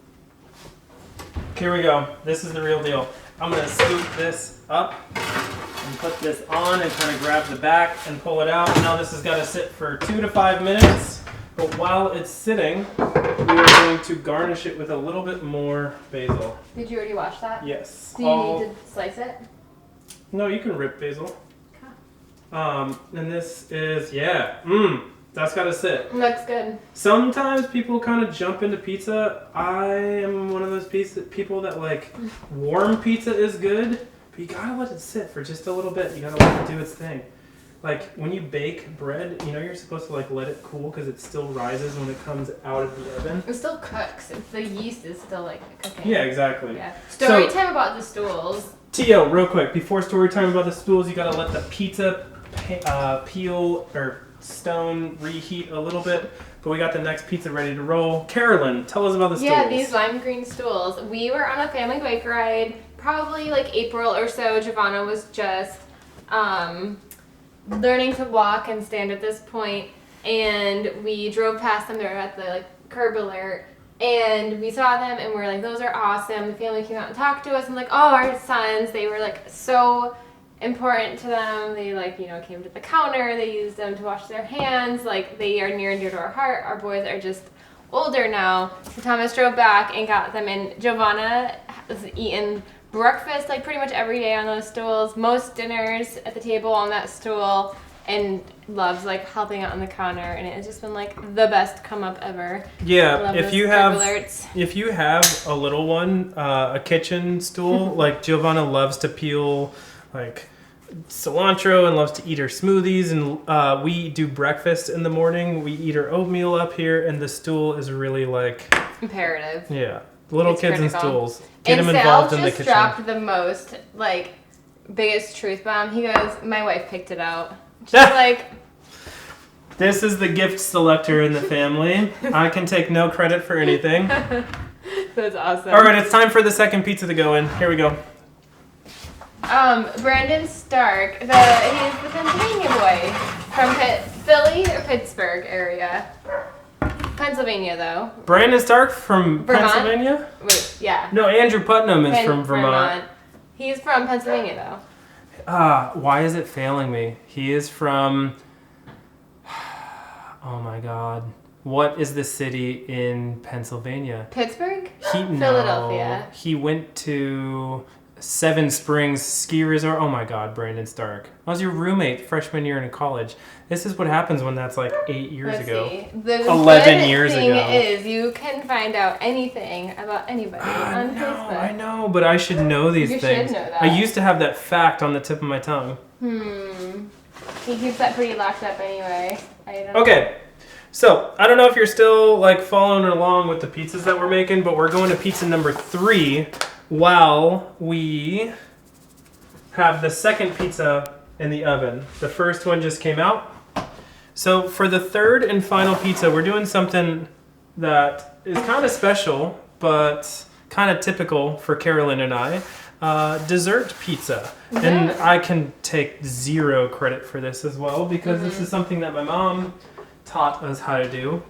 S2: Here we go. This is the real deal. I'm gonna scoop this up and put this on and kind of grab the back and pull it out. Now this has got to sit for 2 to 5 minutes. But while it's sitting, we are going to garnish it with a little bit more basil.
S1: Did you already wash that?
S2: Yes.
S1: Do you need to slice it?
S2: No, you can rip basil.
S1: Okay.
S2: And this is, that's got to sit.
S1: Looks good.
S2: Sometimes people kind of jump into pizza. I am one of those people that like warm pizza is good, but you gotta let it sit for just a little bit. You gotta let it do its thing. Like when you bake bread, you're supposed to like let it cool because it still rises when it comes out of the oven.
S1: It still cooks. The yeast is still like cooking.
S2: Yeah, exactly.
S1: Yeah. Story time about the stools.
S2: Tio, real quick, before story time about the stools, you gotta let the pizza peel or stone reheat a little bit. But we got the next pizza ready to roll. Carolyn, tell us about the stools.
S1: Yeah, these lime green stools. We were on a family bike ride, probably like April or so. Giovanna was just learning to walk and stand at this point, and we drove past them. They were at the curb alert, and we saw them, and we're like, "Those are awesome." The family came out and talked to us, and "Oh, our sons!" They were so important to them. They came to the counter. They used them to wash their hands. They are near and dear to our heart. Our boys are just older now. So Thomas drove back and got them, and Giovanna has eaten breakfast pretty much every day on those stools, most dinners at the table on that stool, and loves helping out on the counter, and it has just been the best come up ever.
S2: Yeah,
S1: Love
S2: if
S1: those
S2: you
S1: curb
S2: have
S1: alerts.
S2: if you have a little one, a kitchen stool, Giovanna loves to peel cilantro and loves to eat her smoothies, and we do breakfast in the morning. We eat her oatmeal up here, and the stool is really
S1: Imperative.
S2: yeah, little
S1: It's
S2: kids
S1: critical.
S2: and stools. Get
S1: And
S2: them
S1: Sal
S2: involved in the
S1: just
S2: kitchen.
S1: dropped the most biggest truth bomb. He goes, "My wife picked it out." Just
S2: This is the gift selector in the family. I can take no credit for anything.
S1: That's awesome.
S2: All right, it's time for the second pizza to go in. Here we go.
S1: Brandon Stark, he's the Pennsylvania boy from Philly or Pittsburgh area. Pennsylvania, though.
S2: Brandon Stark from
S1: Vermont?
S2: Pennsylvania?
S1: Wait, yeah.
S2: No, Andrew Putnam is from Vermont.
S1: He's from Pennsylvania, though.
S2: Why is it failing me? He is from... Oh my god. What is the city in Pennsylvania?
S1: Pittsburgh?
S2: No.
S1: Philadelphia.
S2: He went to Seven Springs Ski Resort. Oh my god, Brandon Stark. I was your roommate freshman year in college. This is what happens when that's 8 years
S1: Let's
S2: ago.
S1: see. The
S2: 11 years
S1: thing
S2: ago.
S1: is you can find out anything about anybody on Facebook.
S2: I know, but I should know these
S1: You
S2: things.
S1: should know that.
S2: I used to have that fact on the tip of my tongue.
S1: He keeps that pretty locked up anyway.
S2: Okay, so I don't know if you're still following along with the pizzas that we're making, but we're going to pizza number 3 while we have the second pizza in the oven. The first one just came out. So for the third and final pizza, we're doing something that is kind of special, but kind of typical for Carolyn and I. dessert pizza. And I can take zero credit for this as well because this is something that my mom taught us how to do.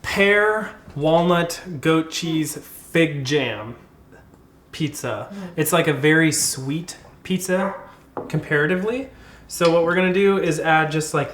S2: Pear, walnut, goat cheese, fig jam pizza. It's like a very sweet pizza comparatively. So what we're gonna do is add just like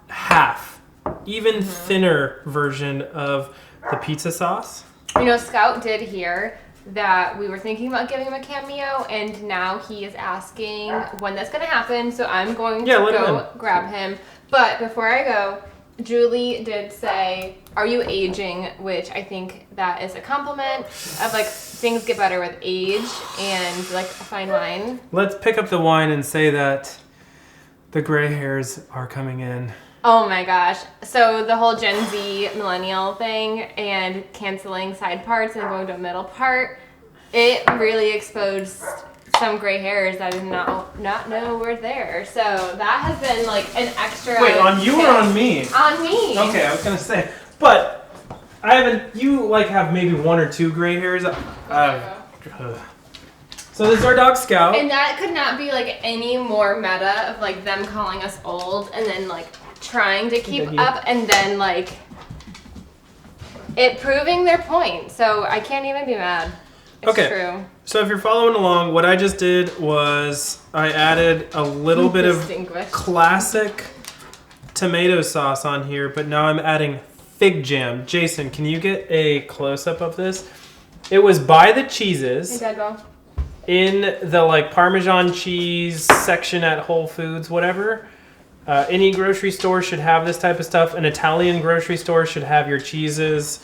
S2: half, even thinner version of the pizza sauce.
S1: You know, Scout did hear that we were thinking about giving him a cameo, and now he is asking when that's going to happen, so I'm going to go grab him. But before I go, Julie did say, are you aging? Which I think that is a compliment of like things get better with age and like a fine wine.
S2: Let's pick up the wine and say that the gray hairs are coming in.
S1: Oh my gosh. So the whole Gen Z millennial thing and canceling side parts and going to a middle part, it really exposed some gray hairs that I did not know were there. So that has been like an extra.
S2: Wait, on you or on me?
S1: On me.
S2: Okay, I was gonna say, but I haven't. You like have maybe one or two gray hairs. So this is our dog Scout.
S1: And that could not be like any more meta of like them calling us old and then like trying to keep up and then like it proving their point. So I can't even be mad. It's true.
S2: So if you're following along, what I just did was I added a little bit of classic tomato sauce on here, but now I'm adding fig jam. Jason, can you get a close-up of this? It was by the cheeses.
S1: Hey, Dad, go.
S2: In the like Parmesan cheese section at Whole Foods, whatever. Any grocery store should have this type of stuff. An Italian grocery store should have your cheeses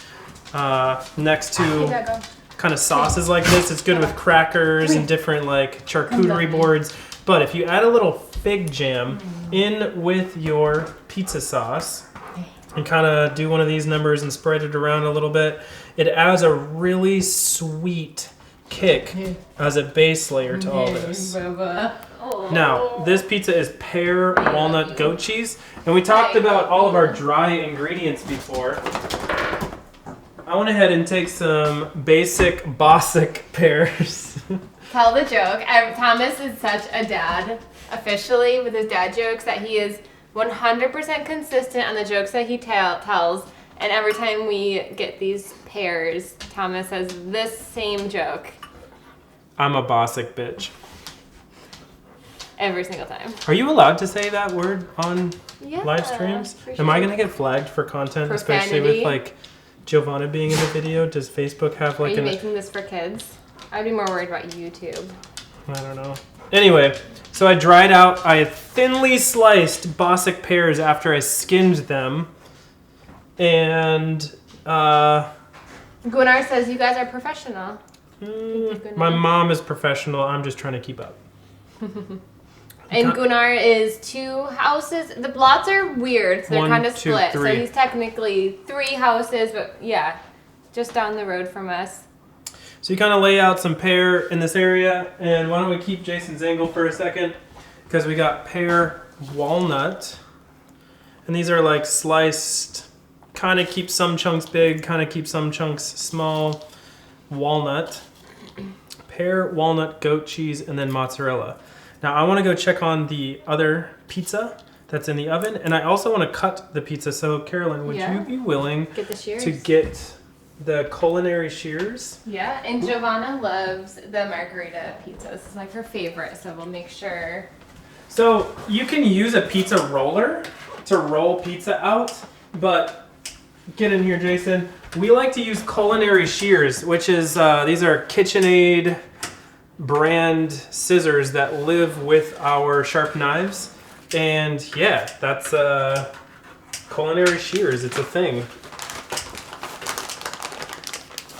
S2: next to kind of sauces like this. It's good with crackers and different like charcuterie boards. But if you add a little fig jam in with your pizza sauce and kind of do one of these numbers and spread it around a little bit, it adds a really sweet kick as a base layer to all this. Now, this pizza is pear, walnut, goat cheese, and we talked about all of our dry ingredients before. I went ahead and take some basic Bosic pears.
S1: Tell the joke. Thomas is such a dad, officially, with his dad jokes, that he is 100% consistent on the jokes that he tells, and every time we get these pears, Thomas says this same joke.
S2: I'm a Bosic bitch.
S1: Every single time.
S2: Are you allowed to say that word on live streams? Am I going to get flagged for content, especially with like Giovanna being in the video? Does Facebook have like
S1: Are you making this for kids? I'd be more worried about YouTube.
S2: I don't know. Anyway, so I dried out, I thinly sliced Bosic pears after I skinned them. And
S1: Gunnar says you guys are professional.
S2: My mom is professional. I'm just trying to keep up.
S1: And Gunnar is 2 houses. The lots are weird, so they're kind of split. So he's technically 3 houses, but yeah, just down the road from us.
S2: So you kind of lay out some pear in this area, and why don't we keep Jason's angle for a second? Because we got pear, walnut, and these are like sliced, kind of keep some chunks big, kind of keep some chunks small, walnut, pear, walnut, goat cheese, and then mozzarella. Now I want to go check on the other pizza that's in the oven, and I also want to cut the pizza. So Carolyn, would you be willing to get the culinary shears?
S1: Yeah, and Giovanna loves the margarita pizza. This is like her favorite, so we'll make sure.
S2: So you can use a pizza roller to roll pizza out, but get in here, Jason. We like to use culinary shears, which is these are KitchenAid brand scissors that live with our sharp knives, and yeah, that's culinary shears. It's a thing.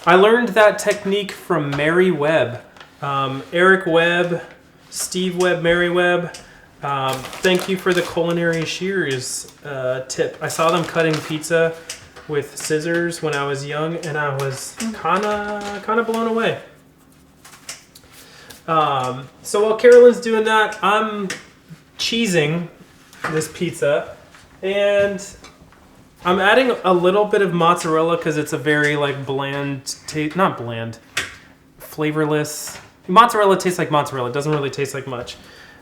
S2: I learned that technique from Mary Webb. Eric Webb, Steve Webb, Mary Webb. Thank you for the culinary shears tip. I saw them cutting pizza with scissors when I was young, and I was kind of blown away. So while Carolyn's doing that, I'm cheesing this pizza, and I'm adding a little bit of mozzarella because it's a very like bland, not bland, flavorless Mozzarella tastes like mozzarella. It doesn't really taste like much.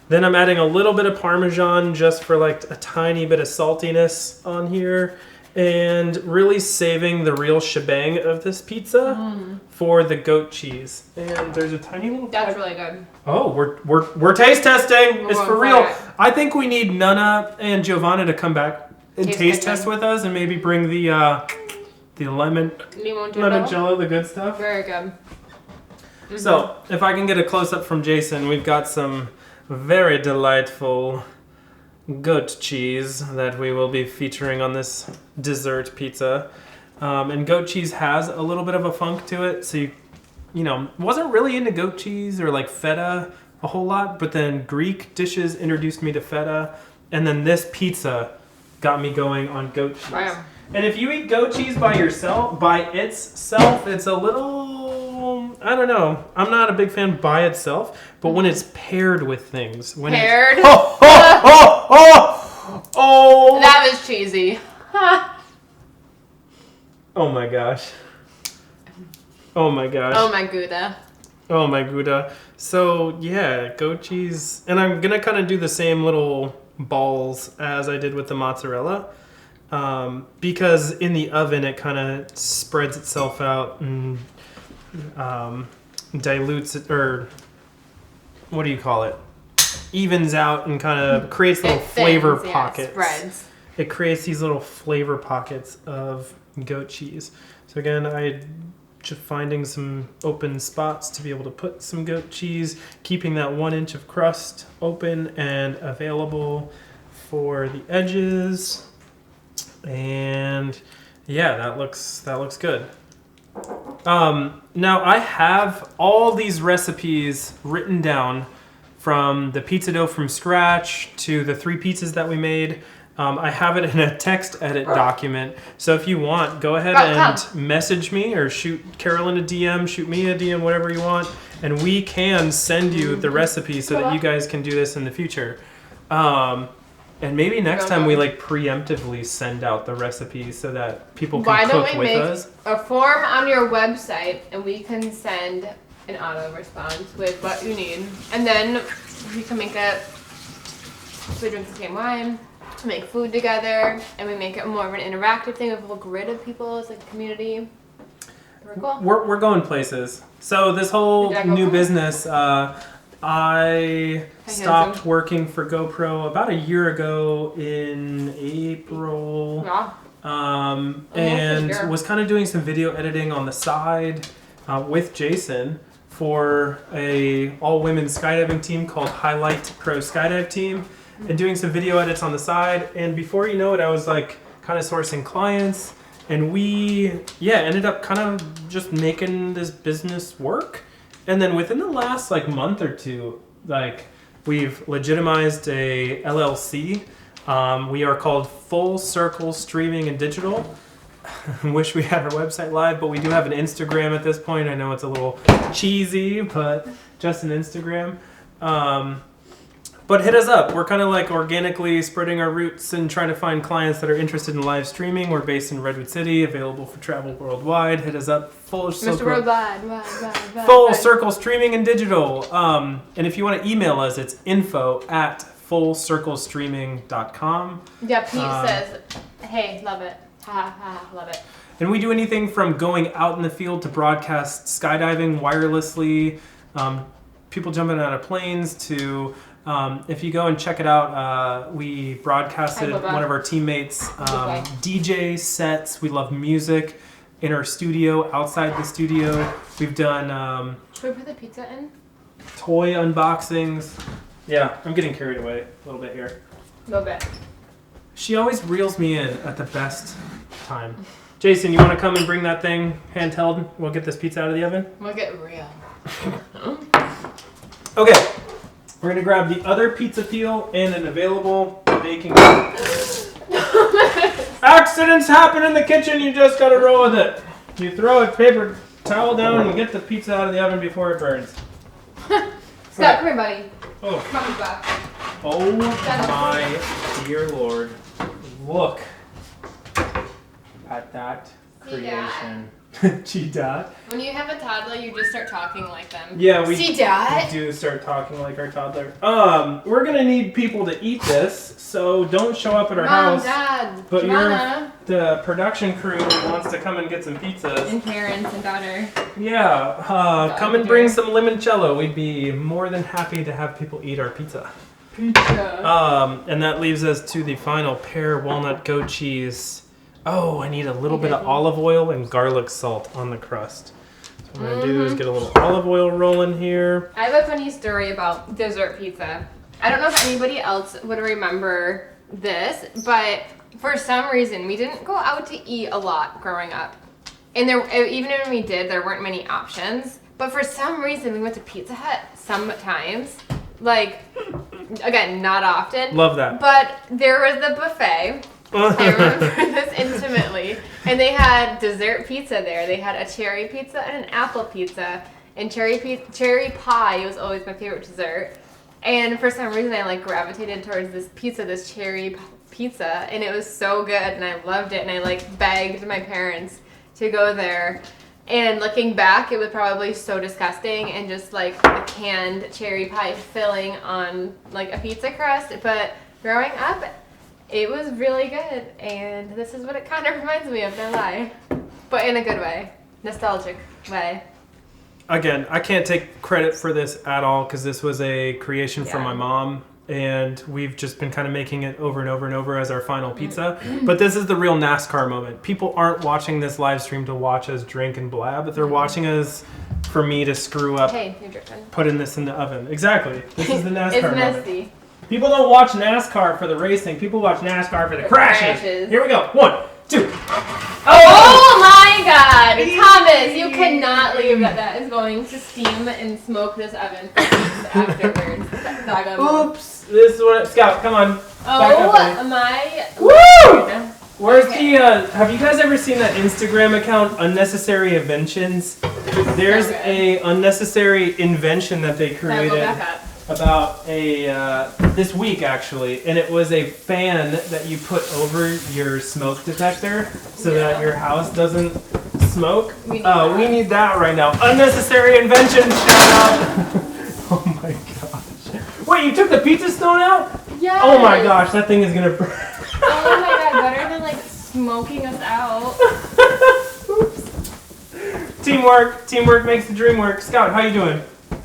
S2: Then I'm adding a little bit of Parmesan just for like a tiny bit of saltiness on here. And really saving the real shebang of this pizza for the goat cheese. And there's a tiny little...
S1: That's really good.
S2: Oh, we're taste testing.
S1: We're
S2: It's for
S1: going
S2: real.
S1: for it.
S2: I think we need Nana and Giovanna to come back and
S1: Taste
S2: taste
S1: testing.
S2: test with us and maybe bring the limoncello, the good stuff.
S1: Very good.
S2: So, if I can get a close-up from Jason, we've got some very delightful goat cheese that we will be featuring on this dessert pizza. And goat cheese has a little bit of a funk to it, so you know, wasn't really into goat cheese or like feta a whole lot, but then Greek dishes introduced me to feta, and then this pizza got me going on goat cheese.
S1: Wow.
S2: And if you eat goat cheese by itself, it's a little, I don't know. I'm not a big fan by itself, but when it's paired with things.
S1: Paired?
S2: Oh!
S1: That was cheesy.
S2: Oh my gosh. Oh my gosh.
S1: Oh my Gouda.
S2: Oh my Gouda. So yeah, goat cheese. And I'm going to kind of do the same little balls as I did with the mozzarella. Because in the oven it kind of spreads itself out and dilutes it, or what do you call it? Evens out and kind of creates little flavor pockets.
S1: Spreads.
S2: It creates these little flavor pockets of goat cheese. So again, I just finding some open spots to be able to put some goat cheese, keeping that 1 inch of crust open and available for the edges. And yeah, that looks good. Now I have all these recipes written down, from the pizza dough from scratch to the 3 pizzas that we made. I have it in a text edit document. So if you want, go ahead and message me or shoot Carolyn a DM, shoot me a DM, whatever you want. And we can send you the recipe so that you guys can do this in the future. And maybe next time we like preemptively send out the recipes so that people can cook with us.
S1: Why don't we make a form on your website and we can send an auto response with what you need. And then we can make it so we drink the same wine, make food together, and we make it more of an interactive thing with a whole grid of people. It's like a community. Very cool.
S2: We're going places. So this whole new business, I stopped working for GoPro about a year ago in April.
S1: Yeah.
S2: And was kind of doing some video editing on the side with Jason for a all-women skydiving team called Highlight Pro Skydive Team, and doing some video edits on the side. And before you know it, I was like kind of sourcing clients, and we ended up kind of just making this business work. And then within the last like month or two, like we've legitimized a LLC. We are called Full Circle Streaming and Digital. Wish we had our website live, but we do have an Instagram at this point. I know it's a little cheesy, but just an Instagram. But hit us up. We're kind of like organically spreading our roots and trying to find clients that are interested in live streaming. We're based in Redwood City, available for travel worldwide. Hit us up. Full Circle Streaming and Digital. And if you want to email us, it's info@fullcirclestreaming.com.
S1: Yeah, Pete says, hey, love it. Ha ha, love it.
S2: And we do anything from going out in the field to broadcast skydiving wirelessly, people jumping out of planes, to if you go and check it out, we broadcasted one of our teammates DJ sets. We love music in our studio, outside the studio. We've done
S1: should we put the pizza in?
S2: Toy unboxings. Yeah, I'm getting carried away a little bit here.
S1: A little bit.
S2: She always reels me in at the best time. Jason, you want to come and bring that thing handheld? We'll get this pizza out of the oven.
S1: We'll get real.
S2: Okay, we're gonna grab the other pizza peel and an available baking. Accidents happen in the kitchen. You just gotta roll with it. You throw a paper towel down and get the pizza out of the oven before it burns.
S1: Scott, come here, buddy.
S2: Oh.
S1: Come back.
S2: Oh my dear Lord! Look at that creation. G-Dot.
S1: When you have a toddler, you just start talking like them.
S2: Yeah, we
S1: G-Dot.
S2: do start talking like our toddler. We're gonna need people to eat this, so don't show up at our house.
S1: Dad,
S2: But
S1: Giovanna,
S2: the production crew wants to come and get some pizzas.
S1: and parents and daughter.
S2: Yeah, come and bring some limoncello. We'd be more than happy to have people eat our pizza.
S1: Pizza.
S2: And that leaves us to the final pear, walnut, goat cheese. Oh, I need a little bit of olive oil and garlic salt on the crust. So what I'm gonna do is get a little olive oil rolling here.
S1: I have a funny story about dessert pizza. I don't know if anybody else would remember this, but for some reason we didn't go out to eat a lot growing up. And even when we did, there weren't many options. But for some reason we went to Pizza Hut sometimes. Like, again, not often.
S2: Love that.
S1: But there was the buffet. I remember this intimately. And they had dessert pizza there. They had a cherry pizza and an apple pizza. And cherry pie was always my favorite dessert. And for some reason I like gravitated towards this cherry pizza. And it was so good and I loved it. And I like begged my parents to go there. And looking back, it was probably so disgusting and just like a canned cherry pie filling on like a pizza crust. But growing up, it was really good, and this is what it kind of reminds me of, no lie. But in a good way. Nostalgic way.
S2: Again, I can't take credit for this at all because this was a creation from my mom, and we've just been kind of making it over and over and over as our final pizza. But this is the real NASCAR moment. People aren't watching this live stream to watch us drink and blab, but they're watching us for me to screw up
S1: Hey, you're dripping.
S2: putting this in the oven. Exactly. This is the NASCAR
S1: It's
S2: moment.
S1: messy.
S2: People don't watch NASCAR for the racing. People watch NASCAR for the crashes. Here we go. 1, 2.
S1: Oh my god! Thomas, you cannot leave that. That is going to steam and smoke this oven for weeks afterwards.
S2: Oops. This is what Scout, come on. Back up,
S1: Oh
S2: buddy.
S1: my
S2: Woo!
S1: Lord.
S2: Where's the, have you guys ever seen that Instagram account, Unnecessary Inventions? There's a unnecessary invention that they
S1: Now go
S2: created
S1: back up.
S2: about this week actually, and it was a fan that you put over your smoke detector so that your house doesn't smoke.
S1: We
S2: need that right now. Unnecessary invention, shout out. Oh my gosh. Wait, you took the pizza stone out?
S1: Yes.
S2: Oh my gosh, that thing is gonna burn.
S1: Oh my god, better than like smoking us out.
S2: Oops. Teamwork makes the dream work. Scout, how you doing?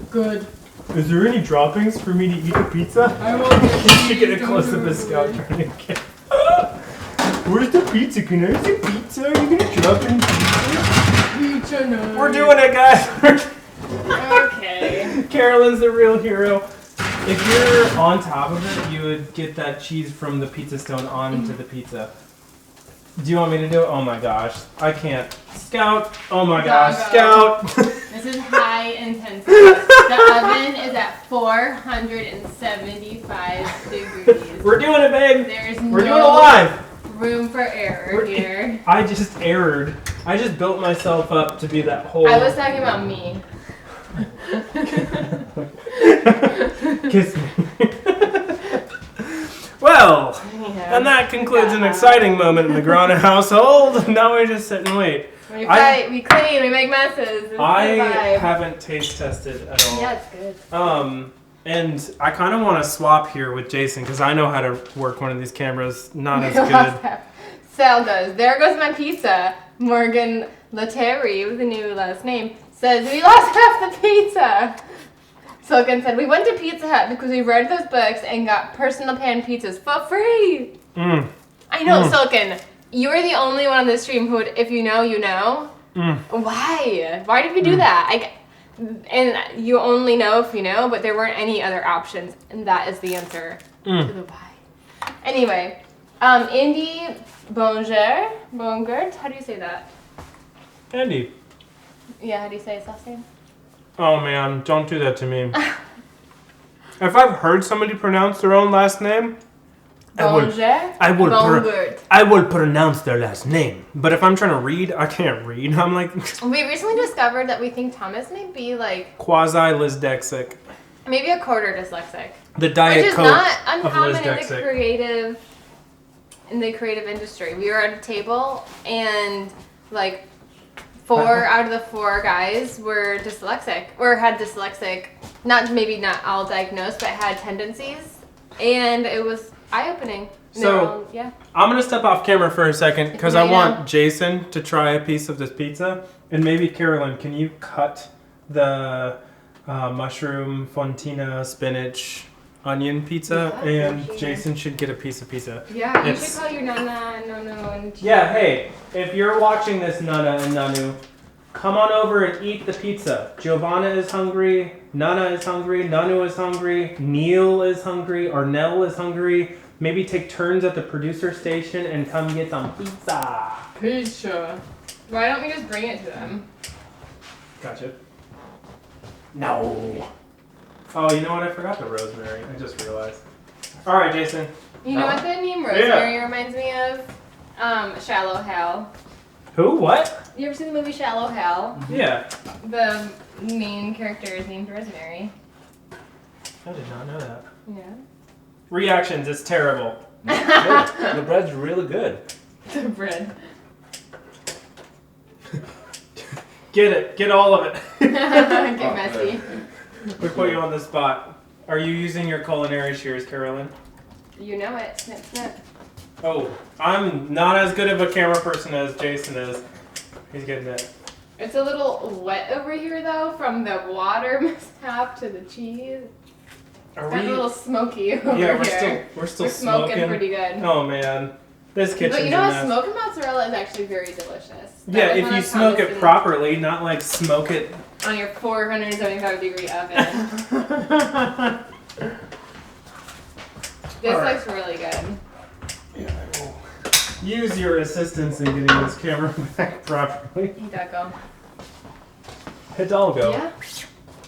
S1: Good.
S2: Is there any droppings for me to eat the pizza?
S1: I want the
S2: You should get a close up of Scout trying to get. Where's the pizza? Can I see pizza? Are you gonna drop any pizza?
S1: pizza. No.
S2: We're doing it, guys.
S1: Okay.
S2: Carolyn's the real hero. If you're on top of it, you would get that cheese from the pizza stone onto the pizza. Do you want me to do it? Oh my gosh, I can't. Scout. Oh my gosh,
S1: Doggo.
S2: Scout.
S1: This is high intensity. The oven is at 475 degrees.
S2: We're doing it, babe.
S1: There's
S2: We're doing it
S1: no
S2: live.
S1: room for error here.
S2: I just erred. I just built myself up to be that whole.
S1: I was talking about me.
S2: Kiss me. Well,
S1: Yeah.
S2: and that concludes an exciting moment in the Grana household. Now we just sit and wait.
S1: We fight, we clean, we make messes. It's
S2: I
S1: the vibe.
S2: haven't taste tested at all.
S1: Yeah, it's good.
S2: And I kind of want to swap here with Jason because I know how to work one of these cameras. Not as good.
S1: Sal does. There goes my pizza. Morgan Leteri, with a new last name, says we lost half the pizza. Silken said, we went to Pizza Hut because we read those books and got personal pan pizzas for free. I know, Silken. You're the only one on this stream who would, if you know, you know. Why? Why did we do that? And you only know if you know, but there weren't any other options. And that is the answer to the why. Anyway, Indy Bongert, how do you say that?
S2: Andy.
S1: Yeah, how do you say his last name?
S2: Oh man, don't do that to me. If I've heard somebody pronounce their own last name, I will pronounce their last name. But if I'm trying to read, I can't read. I'm like
S1: We recently discovered that we think Thomas may be like
S2: quasi-lysdexic.
S1: maybe a quarter dyslexic.
S2: The Diet
S1: Which is
S2: Coke
S1: not
S2: of
S1: uncommon
S2: lysdexic.
S1: in the creative industry. We were at a table and like 4 out of the 4 guys were dyslexic, or had dyslexic, maybe not all diagnosed, but had tendencies, and it was eye-opening.
S2: So,
S1: yeah.
S2: I'm going to step off camera for a second because I
S1: Yeah.
S2: want Jason to try a piece of this pizza. And maybe, Carolyn, can you cut the mushroom, fontina, spinach, onion pizza?
S1: Yeah,
S2: and
S1: sure.
S2: Jason should get a piece of pizza.
S1: Yeah, you
S2: It's-
S1: should call your Nana, Nono, and
S2: Yeah, hey, if you're watching this, Nana and Nanu, come on over and eat the pizza. Giovanna is hungry, Nana is hungry, Nanu is hungry, Neil is hungry, Arnell is hungry. Maybe take turns at the producer station and come get some pizza.
S1: Pizza. Why don't we just bring it to them?
S2: Gotcha. No. Oh, you know what? I forgot the rosemary. I just realized. All right, Jason.
S1: You know what the name Rosemary reminds me of? Shallow Hal.
S2: Who? What?
S1: You ever seen the movie Shallow Hal?
S2: Yeah.
S1: The main character is named Rosemary.
S2: I did not know that.
S1: Yeah.
S2: Reactions. It's terrible.
S6: The bread's really good.
S1: The bread.
S2: Get it. Get all of it.
S1: Get messy.
S2: We put you on the spot. Are you using your culinary shears, Carolyn?
S1: You know it. Snip, snip.
S2: Oh, I'm not as good of a camera person as Jason is. He's getting it.
S1: It's a little wet over here though, from the water mishap to the cheese.
S2: Are
S1: It's a little smoky over
S2: Yeah,
S1: here.
S2: we're still
S1: We're smoking
S2: smoking.
S1: pretty good.
S2: Oh man, this kitchen's
S1: But you know
S2: a
S1: what?
S2: mess.
S1: Smoking mozzarella is actually very delicious. That
S2: Yeah,
S1: was
S2: if
S1: one
S2: you
S1: of
S2: smoke it
S1: Thomas's
S2: properly, not like smoke it.
S1: on your 475 degree oven. This
S2: Alright.
S1: looks really good.
S2: Use your assistance in getting this camera back properly.
S1: Hidalgo.
S2: Hidalgo.
S1: Yeah.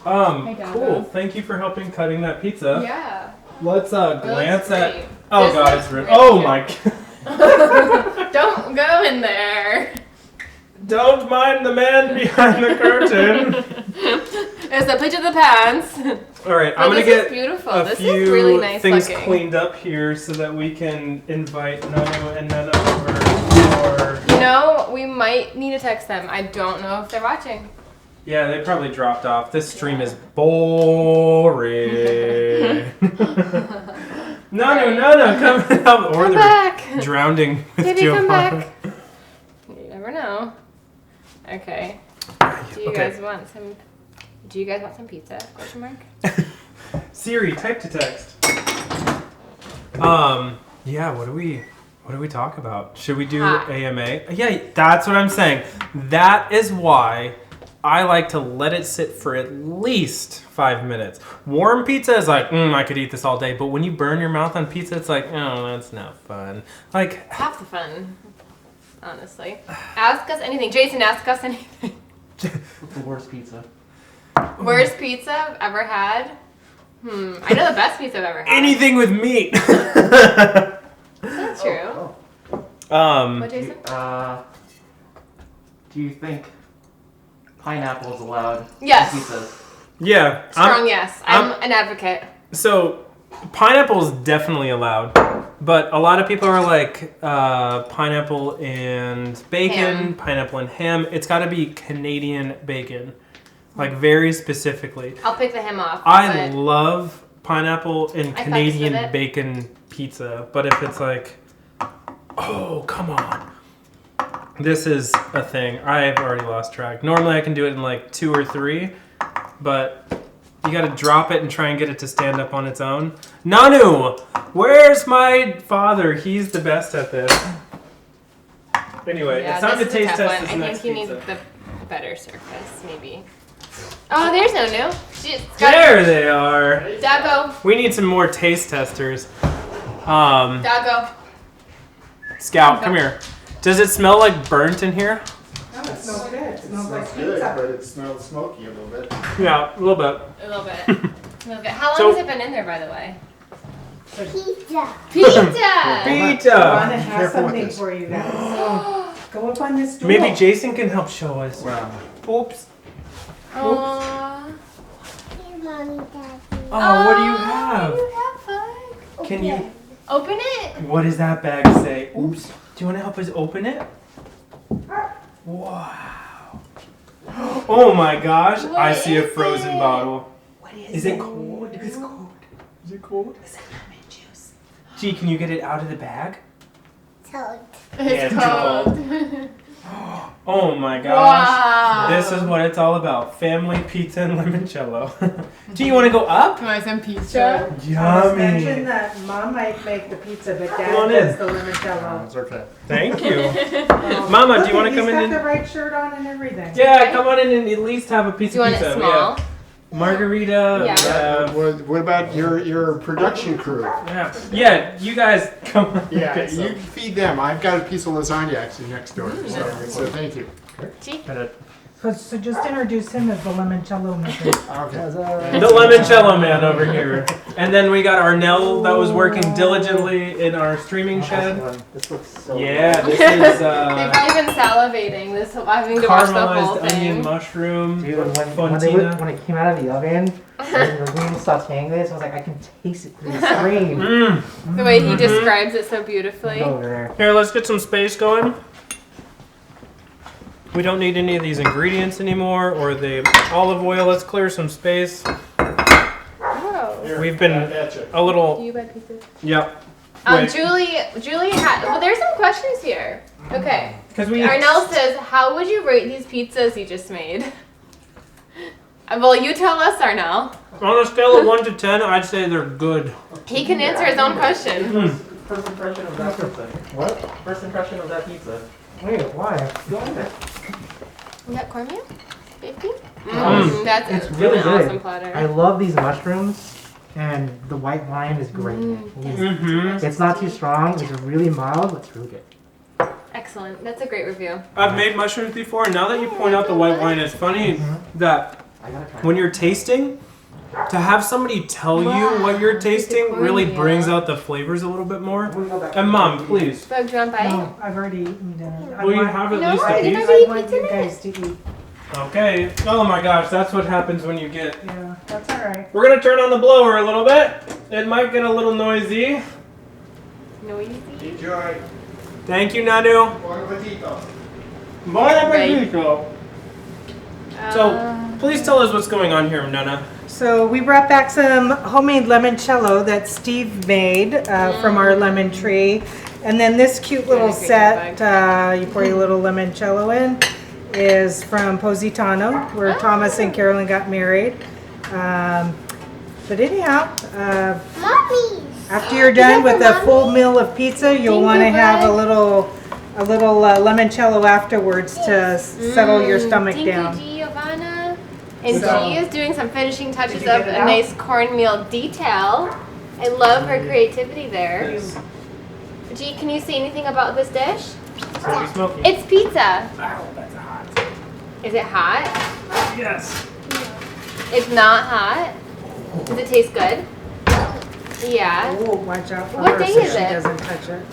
S1: Hidalgo.
S2: Cool. Thank you for helping cutting that pizza.
S1: Yeah.
S2: Let's glance at.
S1: great.
S2: Oh
S1: This
S2: god,
S1: looks
S2: it's really.
S1: really
S2: Oh
S1: good.
S2: my.
S1: Don't go in there.
S2: Don't mind the man behind the curtain.
S1: It's the pitch of the pants.
S2: All right,
S1: But
S2: I'm gonna
S1: this
S2: get
S1: is beautiful.
S2: a
S1: This
S2: few
S1: is really nice
S2: things
S1: looking.
S2: cleaned up here so that we can invite Nanu and Nana over.
S1: You know, we might need to text them. I don't know if they're watching.
S2: Yeah, they probably dropped off. This stream is boring. No, come help. Or
S1: Come
S2: they're
S1: back.
S2: drowning with
S1: Baby, come
S2: Giovanna.
S1: back. You never know. Okay. Do you
S2: Okay.
S1: guys want some? Do you guys want some pizza? Question mark.
S2: Siri, type to text. Yeah, what do we talk about? Should we do
S1: Hot.
S2: AMA? Yeah, that's what I'm saying. That is why I like to let it sit for at least 5 minutes. Warm pizza is like, I could eat this all day. But when you burn your mouth on pizza, it's like, oh, that's not fun. Like,
S1: Half the fun, honestly. Ask us anything. Jason, ask us anything.
S6: What's the worst pizza?
S1: Worst pizza I've ever had? I know the best pizza I've ever had.
S2: anything with meat.
S1: That's true.
S6: Oh.
S1: What, Jason?
S6: Do you think pineapple is allowed
S1: Yes.
S6: in pizza?
S2: Yeah.
S1: Strong yes. I'm an advocate.
S2: So, pineapple is definitely allowed, but a lot of people are like pineapple and bacon,
S1: Ham.
S2: pineapple and ham. It's got to be Canadian bacon, like very specifically.
S1: I'll pick the ham off.
S2: I
S1: but
S2: love pineapple and
S1: with
S2: Canadian
S1: it.
S2: bacon pizza, but if it's like, oh, come on. This is a thing. I've already lost track. Normally I can do it in like 2 or 3, but you gotta drop it and try and get it to stand up on its own. Nanu! Where's my father? He's the best at this. Anyway,
S1: yeah,
S2: it's time to
S1: this is a
S2: taste
S1: tough
S2: test
S1: one.
S2: this
S1: I
S2: next
S1: think you need
S2: pizza.
S1: the better surface, maybe. Oh, there's no new.
S2: There they are.
S1: Doggo.
S2: We need some more taste testers.
S1: Doggo.
S2: Scout, come here. Does it smell like burnt in here?
S3: Oh, it smells good. It smells like
S5: Smells good,
S3: pizza.
S5: but it smells smoky a little bit.
S2: Yeah, a little bit.
S1: A little bit. A little bit. How long
S2: So-
S1: has it been in there, by the way?
S4: Pizza.
S1: Pizza!
S3: Rhonda
S2: Pizza!
S3: has
S5: Careful with
S3: something
S5: this.
S3: for you guys. Go up on this stool.
S2: Maybe Jason can help show us.
S5: Wow.
S2: Oops.
S1: Aww.
S4: Hey, Mommy, Daddy.
S2: Oh, what do you have?
S1: You have fun.
S2: Can you?
S1: Open it.
S2: What does that bag say? Oops. Do you want to help us open it? Wow. Oh my gosh, I
S1: What
S2: see a
S1: is
S2: frozen
S1: it?
S2: bottle.
S3: What
S2: Is it cold?
S3: It's cold.
S2: Is it cold?
S3: Is it lemon juice?
S2: Gee, can you get it out of the bag?
S4: Toad.
S1: It's
S2: Yeah,
S1: cold.
S2: Oh my gosh.
S1: Wow.
S2: This is what it's all about. Family pizza and limoncello. Gee, you want to go up?
S1: Want some pizza?
S3: I was mentioning
S2: Yummy.
S3: that Mom might make the pizza, but
S2: Come on
S3: Dad does
S2: in.
S3: the limoncello.
S5: It's okay.
S2: Thank you.
S3: Oh,
S2: Mama, do
S3: look
S2: you want
S3: at-
S2: to come
S3: he's
S2: in?
S3: got the right shirt on and everything.
S2: Yeah, come on in and at least have a piece
S1: Do you
S2: of
S1: want
S2: pizza.
S1: it
S2: We
S1: small?
S2: have margarita.
S1: Yeah.
S2: we have-
S5: What about your production crew?
S2: yeah, you guys come on.
S5: Yeah,
S2: Get some.
S5: you feed them. I've got a piece of lasagna actually next door. So thank you.
S1: Gee.
S3: So just introduce him as the limoncello maker.
S5: Okay.
S2: The limoncello man over here. And then we got Arnell that was working diligently in our streaming shed.
S6: This looks so
S2: Yeah,
S6: good.
S2: this is
S1: They've probably been salivating this having to watch the whole
S2: caramelized onion
S1: thing.
S2: mushroom.
S6: Dude, when
S2: Fontina.
S6: it came out of the oven, and the green sauteing this, I was like, I can taste it through the screen.
S2: Mm.
S1: The way he describes it so beautifully.
S6: Go over there.
S2: Here, let's get some space going. We don't need any of these ingredients anymore or the olive oil. Let's clear some space.
S1: Oh.
S5: Here,
S2: We've been
S5: that's it.
S2: a
S1: Do
S2: little,
S1: you buy pizzas?
S2: yep.
S1: Julie had, well, there's some questions here. Okay.
S2: Because we
S1: Arnell says, how would you rate these pizzas you just made? Well, you tell us, Arnell.
S2: on a scale of 1 to 10, I'd say they're good.
S1: He can answer his own question.
S6: First impression of that pizza. What? First impression of that pizza.
S3: Wait, why?
S6: Go ahead.
S1: You got cornmeal? 50?
S2: Mm.
S1: That's
S6: It's
S1: an
S6: really good.
S1: awesome platter.
S6: I love these mushrooms, and the white wine is great.
S2: Mm-hmm.
S6: It's not too strong. It's really mild, but it's really good.
S1: Excellent. That's a great review.
S2: I've made mushrooms before, and now that you point out the white wine, it's funny that
S6: I gotta try.
S2: when you're tasting, to have somebody tell you what you're tasting really brings out the flavors a little bit more. And Mom, please,
S1: Bug, do you want to bite?
S3: No, I've already eaten dinner.
S2: will you have at
S1: No,
S2: least
S1: I
S2: a
S1: didn't
S2: piece?
S1: know
S3: I
S1: you
S3: want
S1: pizza
S3: you
S1: in it.
S3: guys to eat.
S2: Okay. Oh my gosh, that's what happens when you get...
S3: Yeah, that's all right.
S2: We're gonna turn on the blower a little bit. It might get a little noisy.
S1: Noisy.
S5: Enjoy.
S2: Thank you, Nanu.
S5: Buon appetito.
S2: Bon appetito.
S1: Uh,
S2: So, please tell us what's going on here, Nana.
S3: So we brought back some homemade limoncello that Steve made from our lemon tree. And then this cute little
S1: Doing a great
S3: set,
S1: job,
S3: you pour your little limoncello in, is from Positano, where Thomas and Carolyn got married. But anyhow,
S4: Mommy.
S3: after you're done with a
S4: Mommy?
S3: full meal of pizza, you'll want to have a little limoncello afterwards to settle your stomach
S1: Thank
S3: down.
S1: you, Giovanna. And
S3: So-
S1: G is doing some finishing touches
S3: you
S1: of
S3: get it
S1: a
S3: out?
S1: nice cornmeal detail. I love her creativity there. G, can you say anything about this dish?
S2: Pretty smoky.
S1: It's pizza.
S2: Wow, that's hot.
S1: Is it hot?
S2: Yes.
S1: It's not hot. Does it taste good? Yeah.
S3: Oh, watch out for
S1: What
S3: her
S1: day
S3: so
S1: is
S3: she
S1: it?
S3: doesn't touch it.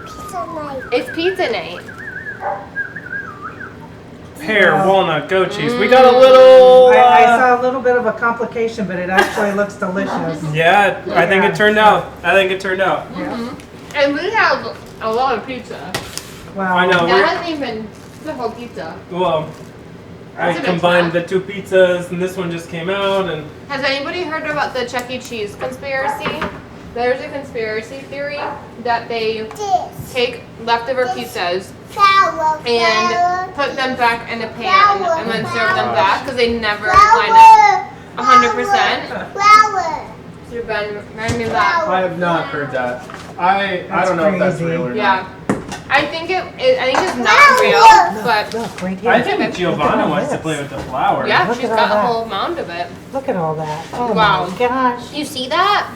S4: Pizza night.
S1: It's pizza night.
S2: Pear, walnut, goat cheese. We got a little.
S3: I saw a little bit of a complication, but it actually looks delicious.
S2: Yeah, I think it turned out. I think it turned out.
S1: And we have a lot of pizza.
S3: Wow.
S2: I know.
S1: That hasn't even the whole pizza.
S2: Well, I
S1: That's a bit
S2: combined
S1: fat.
S2: the two pizzas, and this one just came out, and
S1: Has anybody heard about the Chuck E. Cheese conspiracy? There's a conspiracy theory that they
S4: This.
S1: take leftover pizzas
S4: Flower.
S1: and put them back in a pan and then serve them back because they never line
S4: Flower.
S1: up 100%.
S4: Flower.
S1: So Ben, remind me of that.
S2: I have not heard that. I don't know if that's
S3: crazy.
S2: real or not.
S1: Yeah. I think it's not real, but
S3: Look, right here.
S2: I think Giovanna wants to play with the flour.
S1: yeah,
S3: Look
S1: she's
S3: at all
S1: got a
S3: that.
S1: whole mound of it.
S3: Look at all that. Oh
S1: Wow.
S3: my gosh.
S1: You see that?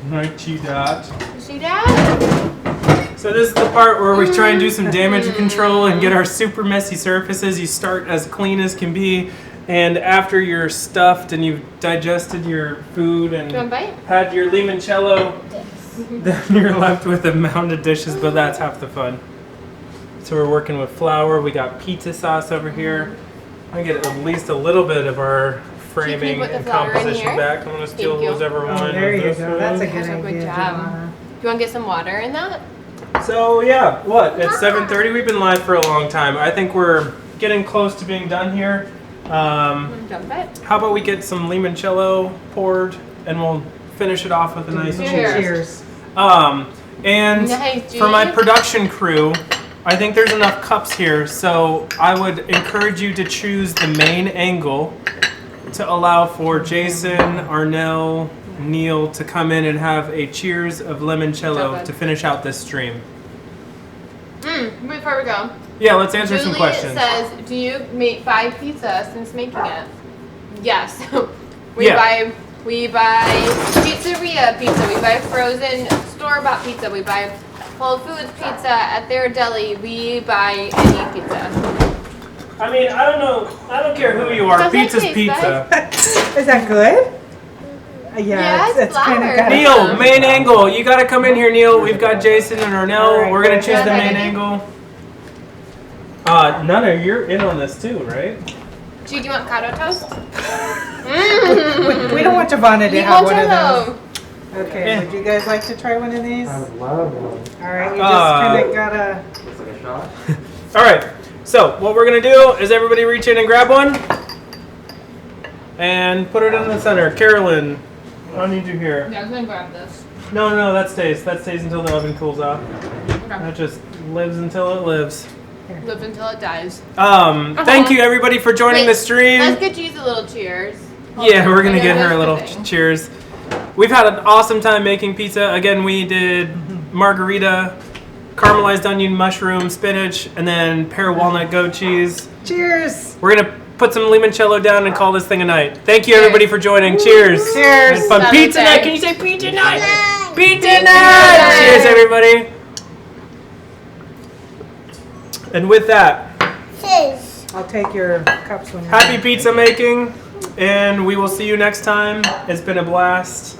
S2: Like you dot.
S1: You see that?
S2: So this is the part where we try and do some damage control and get our super messy surfaces. You start as clean as can be, and after you're stuffed and you've digested your food
S1: You want to
S2: and
S1: bite?
S2: had your limoncello, then you're left with a mound of dishes, but that's half the fun. So we're working with flour. We got pizza sauce over here. I get at least a little bit of our framing
S1: put the
S2: and
S1: flour in
S2: composition
S1: here?
S2: back. I'm gonna steal
S1: Thank you.
S2: whichever one.
S3: Oh, there
S2: of
S3: you
S2: this
S3: go. That's a
S2: one.
S3: good
S1: Good
S3: idea,
S1: job.
S3: Giovanna.
S1: Do you want to get some water in that?
S2: So yeah, what? It's 7:30. We've been live for a long time. I think we're getting close to being done here.
S1: Dump it.
S2: How about we get some limoncello poured and we'll finish it off with a nice cheers.
S3: Cheers.
S2: And
S1: Nice,
S2: for my
S1: Judy.
S2: production crew, I think there's enough cups here, so I would encourage you to choose the main angle to allow for Jason, Arnell, Neil to come in and have a cheers of limoncello
S1: Okay.
S2: to finish out this stream.
S1: Before we go,
S2: Yeah, let's answer some
S1: Julie
S2: questions.
S1: says, "Do you make 5 pizza since making it?" Yes. we
S2: Yeah.
S1: buy pizzeria pizza. We buy frozen store-bought pizza. We buy Whole Foods pizza at their deli. We buy any pizza.
S2: I mean, I don't know. I don't care who you are.
S1: Doesn't
S2: Pizza's
S1: taste
S2: pizza.
S3: Is that good?
S1: Yeah, it's
S3: kind of
S1: flour.
S2: Neil, main angle. You gotta come in here, Neil. We've got Jason and Arnell.
S3: All right,
S2: We're gonna
S3: go
S2: choose the
S1: ahead.
S2: main angle. Nana, you're in on this too, right?
S1: Do you want cotto toast?
S3: We don't want Giovanna to have one of
S1: Limoncello.
S3: those. Okay, would you guys like to try one of these?
S6: I
S3: All
S6: would love one.
S3: right, you just kind of gotta.
S6: Looks like a shot.
S2: All right. So what we're gonna do is everybody reach in and grab one, and put it in the center. Carolyn, I need you here.
S1: Yeah, I was gonna grab this.
S2: No, that stays. That stays until the oven cools off. That just lives until it lives.
S1: Live until it dies.
S2: Thank you everybody for joining the stream.
S1: Let's get you a little cheers.
S2: Yeah, we're gonna
S1: Okay,
S2: get her a
S1: that's
S2: little
S1: the thing.
S2: cheers. We've had an awesome time making pizza. Again, we did margarita, caramelized onion, mushroom, spinach, and then pear walnut goat cheese.
S3: Cheers!
S2: We're gonna put some limoncello down and call this thing a night. Thank you everybody for joining. Cheers.
S3: Cheers.
S2: It's fun.
S1: Have a
S2: Pizza
S1: day.
S2: night. Can you say pizza night?
S4: Bye.
S2: Pizza night. Cheers, everybody. And with that,
S4: Cheers.
S3: I'll take your cups when you're
S2: happy pizza making, and we will see you next time. It's been a blast.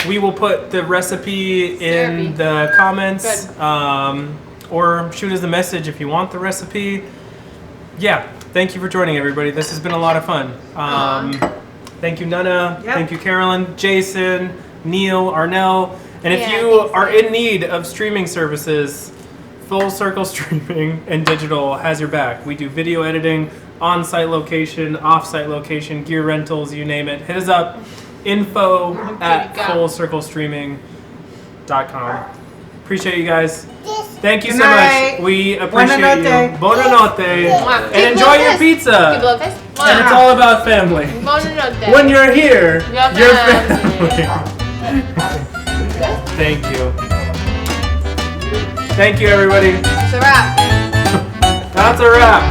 S2: We will put the recipe in the comments, or shoot us a message if you want the recipe. Yeah, thank you for joining, everybody. This has been a lot of fun. Thank you, Nana.
S3: Yep.
S2: Thank you, Carolyn, Jason, Neil, Arnell. And if
S1: Yeah,
S2: you
S1: thanks,
S2: are
S1: guys.
S2: in need of streaming services, Full Circle Streaming and Digital has your back. We do video editing, on-site location, off-site location, gear rentals, you name it. Hit us up, info@fullcirclestreaming.com. Appreciate you guys. Thank you
S3: Good
S2: so
S3: night.
S2: much. We appreciate you.
S3: Buonanotte.
S2: Buonanotte.
S1: Mwah.
S2: And enjoy your
S1: Keep
S2: pizza.
S1: blow this.
S2: And it's all about family.
S1: Buonanotte.
S2: When you're here,
S1: Your
S2: you're
S1: family.
S2: family. Thank you. Thank you, everybody.
S1: It's a wrap.
S2: That's a wrap.